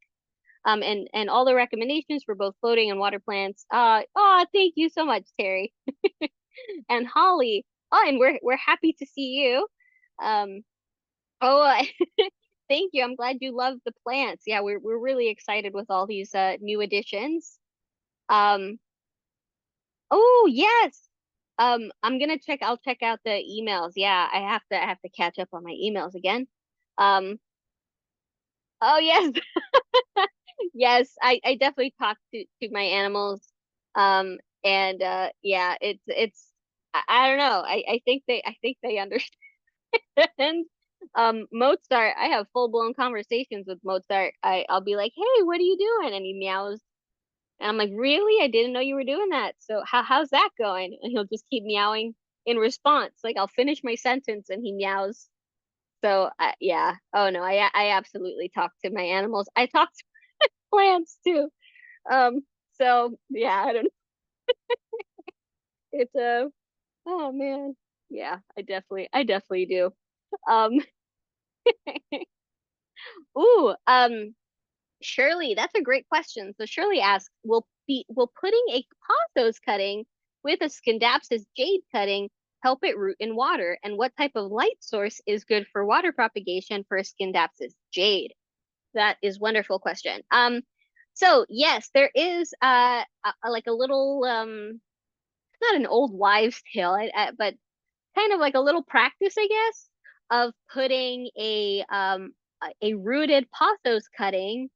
And all the recommendations for both floating and water plants. Oh, thank you so much, Terry. And Holly. Oh, and we're happy to see you. Um, oh, thank you. I'm glad you love the plants. Yeah, we're really excited with all these new additions. Um, oh yes. I'll check out the emails. Yeah, I have to catch up on my emails again. Um, oh yes. Yes, I definitely talk to my animals. And yeah, it's I don't know. I think they understand. Mozart, I have full-blown conversations with Mozart. I'll be like, "Hey, what are you doing?" And he meows. And I'm like, "Really? I didn't know you were doing that. So how's that going?" And he'll just keep meowing in response. Like I'll finish my sentence and he meows. So yeah. Oh no, I absolutely talk to my animals. I talk to plants too. Um, so yeah, I don't know. It's oh man. Yeah, I definitely do. Um, ooh, Shirley, that's a great question. So Shirley asks, will putting a pothos cutting with a Scindapsus jade cutting help it root in water? And what type of light source is good for water propagation for a Scindapsus jade? That is wonderful question. So yes, there is like a little not an old wives' tale, but kind of like a little practice, I guess, of putting a rooted pothos cutting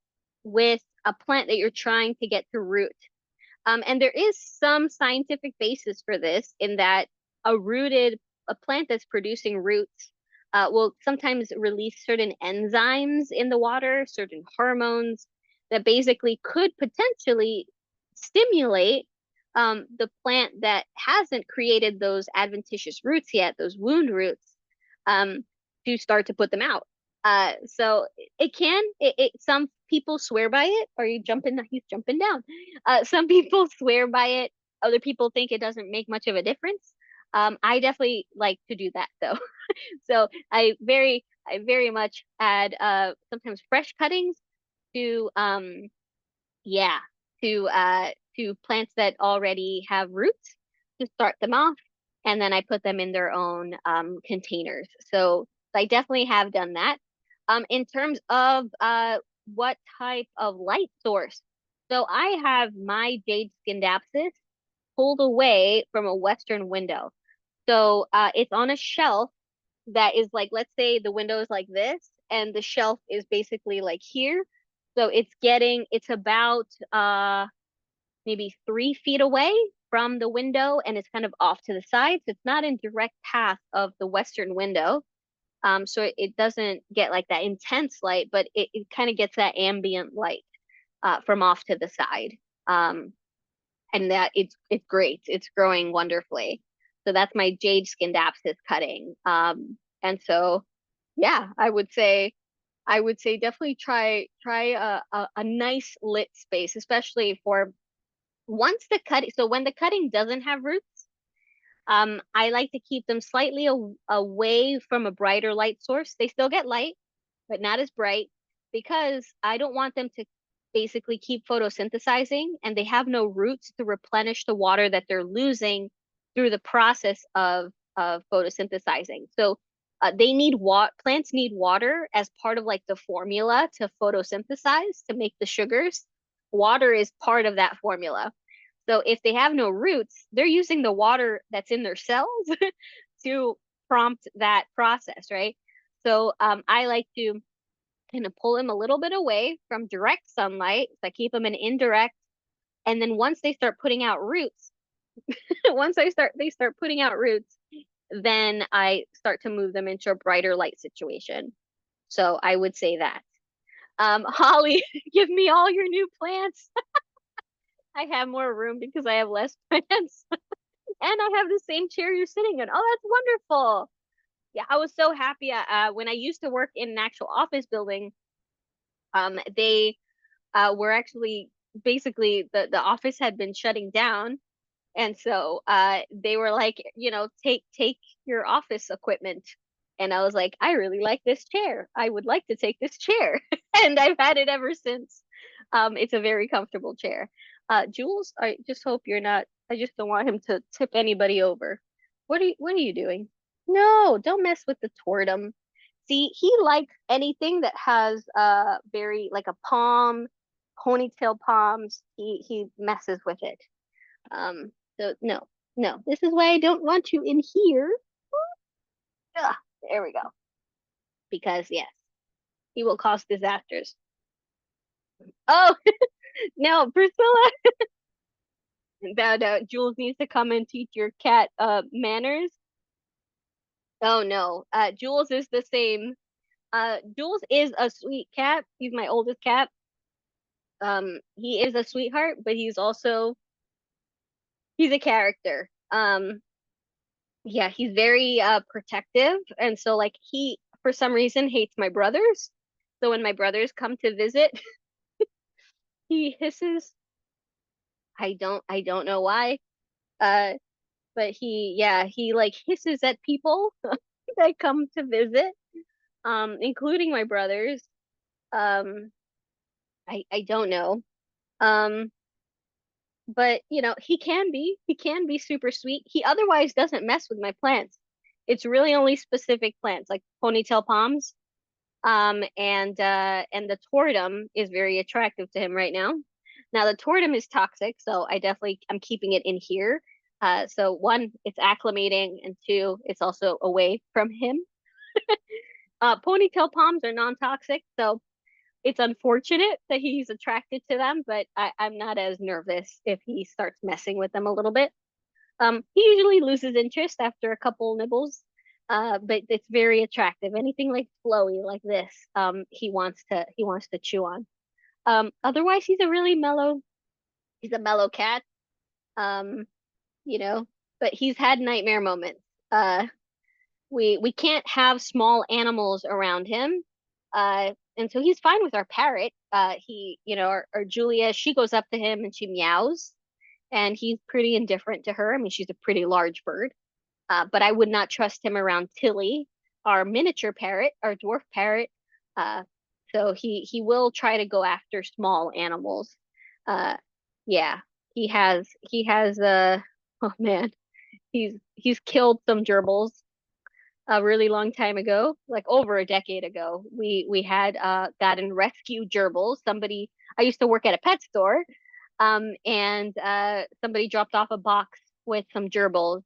with a plant that you're trying to get to root. And there is some scientific basis for this in that a plant that's producing roots will sometimes release certain enzymes in the water, certain hormones that basically could potentially stimulate the plant that hasn't created those adventitious roots yet, those wound roots, um, to start to put them out. So some people swear by it. Are you jumping? He's jumping down. Some people swear by it. Other people think it doesn't make much of a difference. I definitely like to do that though. So I very much add sometimes fresh cuttings to yeah, to plants that already have roots to start them off, and then I put them in their own containers. So I definitely have done that. In terms of what type of light source, so I have my jade scindapsus pulled away from a western window. So it's on a shelf that is like, let's say the window is like this, and the shelf is basically like here. So it's about maybe 3 feet away from the window, and it's kind of off to the side. So it's not in direct path of the western window. So it doesn't get like that intense light, but it kind of gets that ambient light from off to the side. Um, and that it's great. It's growing wonderfully. So that's my jade scindapsus cutting. And so yeah, I would say definitely try a nice lit space, especially for once the cutting. So when the cutting doesn't have roots, I like to keep them slightly away from a brighter light source. They still get light, but not as bright because I don't want them to basically keep photosynthesizing and they have no roots to replenish the water that they're losing through the process of photosynthesizing. So they need water. Plants need water as part of like the formula to photosynthesize to make the sugars. Water is part of that formula. So if they have no roots, they're using the water that's in their cells to prompt that process, right? So I like to kind of pull him a little bit away from direct sunlight. So I keep him in indirect. And then once they start putting out roots, once they start putting out roots, then I start to move them into a brighter light situation. So I would say that. Holly, give me all your new plants. I have more room because I have less plants. And I have the same chair you're sitting in. Oh, that's wonderful. Yeah, I was so happy. When I used to work in an actual office building, they were actually basically the office had been shutting down. And so they were like, take your office equipment. And I was like, I really like this chair. I would like to take this chair. And I've had it ever since. It's a very comfortable chair. Jules, I just hope you're not, I just don't want him to tip anybody over. What are you doing? No, don't mess with the tortum. See, he likes anything that has very like a palm, ponytail palms. He messes with it. So no, no. This is why I don't want you in here. Ugh, there we go. Because yes, he will cause disasters. Oh no, Priscilla. No, Jules needs to come and teach your cat manners. Oh no. Jules is the same. Jules is a sweet cat. He's my oldest cat. He is a sweetheart, but he's a character. Yeah, he's very protective, and so like he for some reason hates my brothers. So when my brothers come to visit, he hisses. I don't know why. Uh but he like hisses at people that come to visit, including my brothers. Um I don't know. Um but he can be super sweet. He otherwise doesn't mess with my plants. It's really only specific plants like ponytail palms. And the tortum is very attractive to him right now. Now the tortum is toxic, so I'm keeping it in here. So one, it's acclimating, and two, it's also away from him. Ponytail palms are non-toxic, so it's unfortunate that he's attracted to them, but I'm not as nervous if he starts messing with them a little bit. He usually loses interest after a couple nibbles, but it's very attractive. Anything like flowy like this, he wants to chew on. Otherwise, he's a mellow cat. Um, you know, but he's had nightmare moments. We can't have small animals around him. And so he's fine with our parrot. Our Julia, she goes up to him and she meows, and he's pretty indifferent to her. I mean, she's a pretty large bird. But I would not trust him around Tilly, our miniature parrot, our dwarf parrot. Uh, so he will try to go after small animals. Uh, yeah, he has oh man, he's killed some gerbils a really long time ago, like over a decade ago. We had gotten rescue gerbils. I used to work at a pet store, and somebody dropped off a box with some gerbils,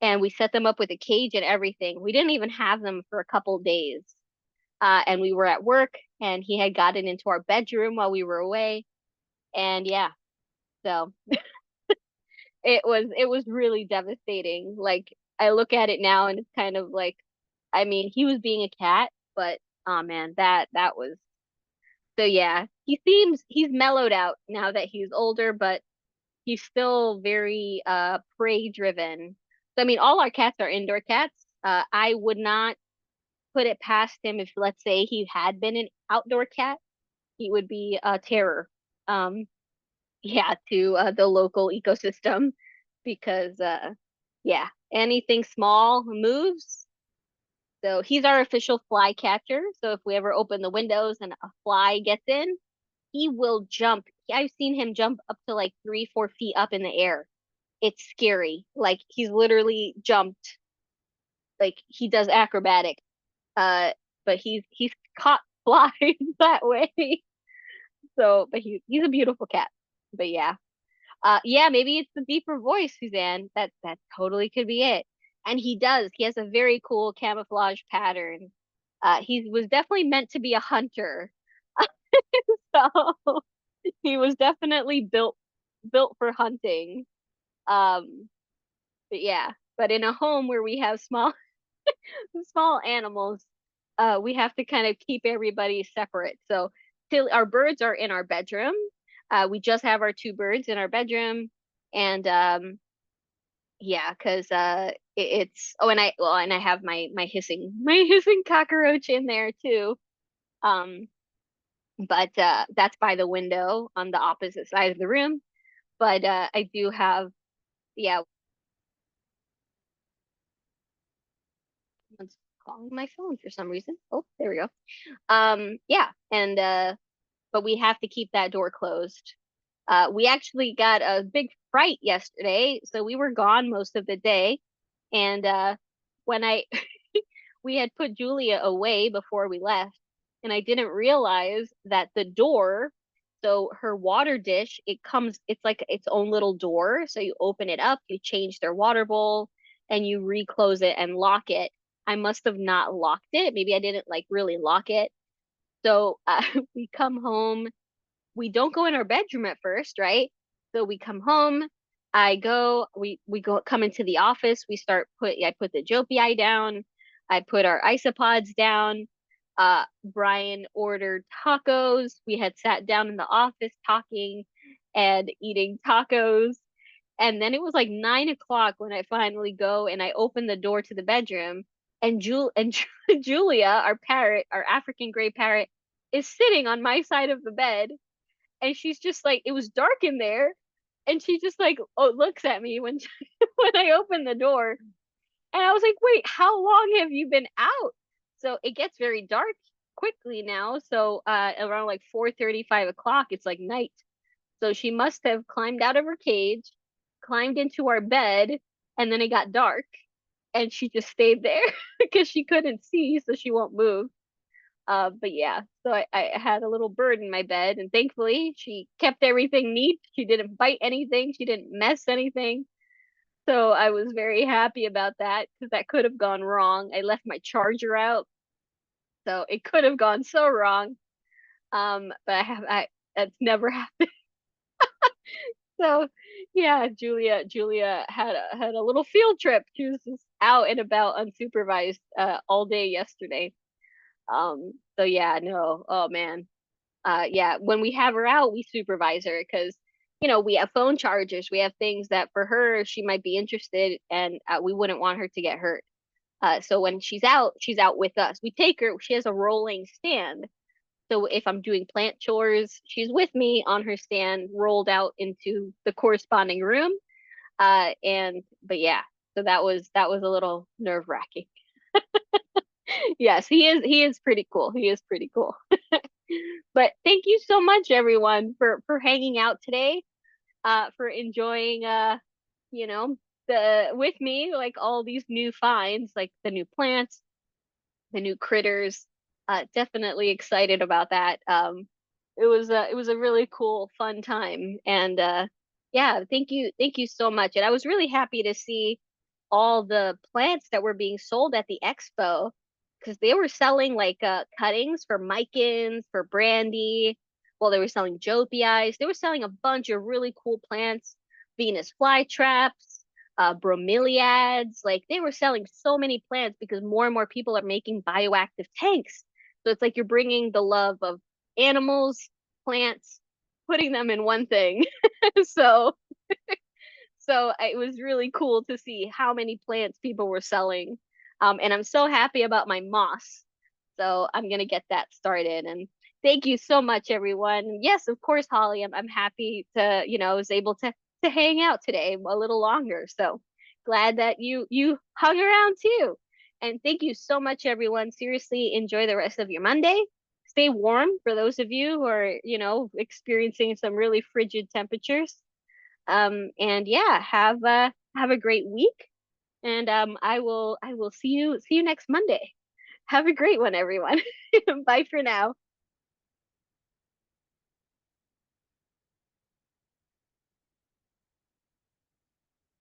and we set them up with a cage and everything. We didn't even have them for a couple days. And we were at work, and he had gotten into our bedroom while we were away. And yeah, so it was really devastating. Like I look at it now and it's kind of like, I mean, he was being a cat, but oh man, that was so yeah. He's mellowed out now that he's older, but he's still very prey driven. So I mean, all our cats are indoor cats. I would not put it past him if, let's say, he had been an outdoor cat. He would be a terror. Um, yeah, to the local ecosystem because yeah, anything small moves. So he's our official fly catcher. So if we ever open the windows and a fly gets in, he will jump. I've seen him jump up to like 3, 4 feet up in the air. It's scary. Like he's literally jumped, like he does acrobatic. Uh, but he's caught flies that way. So, but he's a beautiful cat. But yeah. Yeah, maybe it's the deeper voice, Suzanne. That totally could be it. And he does. He has a very cool camouflage pattern. He was definitely meant to be a hunter. So he was definitely built for hunting. Um, but yeah, but in a home where we have small animals, we have to kind of keep everybody separate. So till our birds are in our bedroom. We just have our two birds in our bedroom, and yeah, because it's oh, and I have my hissing my hissing cockroach in there too. Um, but that's by the window on the opposite side of the room. But I do have, yeah, someone's calling my phone for some reason. Oh, there we go. Yeah, and but we have to keep that door closed. We actually got a big fright yesterday, so we were gone most of the day. And when I we had put Julia away before we left, and I didn't realize that the door, so her water dish, it's like its own little door. So you open it up, you change their water bowl, and you reclose it and lock it. I must have not locked it. Maybe I didn't like really lock it. So we come home, we don't go in our bedroom at first, right? So we come home, we go come into the office, I put the Jopi down, I put our isopods down. Brian ordered tacos. We had sat down in the office talking and eating tacos. And then it was like 9 o'clock when I finally go and I open the door to the bedroom, and Julia, our parrot, our African gray parrot, is sitting on my side of the bed, and she's just like, it was dark in there, and she just like, oh, looks at me when when I open the door, and I was like, wait, how long have you been out? So it gets very dark quickly now. So around like 4:30, 5 o'clock, it's like night. So she must have climbed out of her cage, climbed into our bed, and then it got dark, and she just stayed there because she couldn't see, so she won't move. But yeah, so I had a little bird in my bed, and thankfully she kept everything neat. She didn't bite anything, she didn't mess anything. So I was very happy about that because that could have gone wrong. I left my charger out, so it could have gone so wrong. But I that's never happened. So yeah, Julia had a little field trip. She was just out and about unsupervised all day yesterday. So yeah, no, oh man. Yeah, when we have her out, we supervise her because, we have phone chargers, we have things that for her she might be interested, and we wouldn't want her to get hurt. So when she's out with us. We take her. She has a rolling stand, so if I'm doing plant chores, she's with me on her stand, rolled out into the corresponding room. And but yeah, so that was a little nerve wracking. Yes, he is pretty cool. He is pretty cool. But thank you so much, everyone, for hanging out today, for enjoying you know, the with me, like all these new finds, like the new plants, the new critters. Definitely excited about that. It was a really cool, fun time, and yeah, thank you so much. And I was really happy to see all the plants that were being sold at the expo because they were selling like cuttings for micans, for brandy. Well, they were selling jopias. They were selling a bunch of really cool plants, Venus flytraps, bromeliads. Like they were selling so many plants because more and more people are making bioactive tanks. So it's like you're bringing the love of animals, plants, putting them in one thing. So it was really cool to see how many plants people were selling. And I'm so happy about my moss. So I'm gonna get that started. And thank you so much, everyone. Yes, of course, Holly. I'm happy to, I was able to hang out today a little longer. So glad that you hung around too. And thank you so much, everyone. Seriously, enjoy the rest of your Monday. Stay warm for those of you who are, experiencing some really frigid temperatures. And yeah, have a great week. And I will see you next Monday. Have a great one, everyone. Bye for now.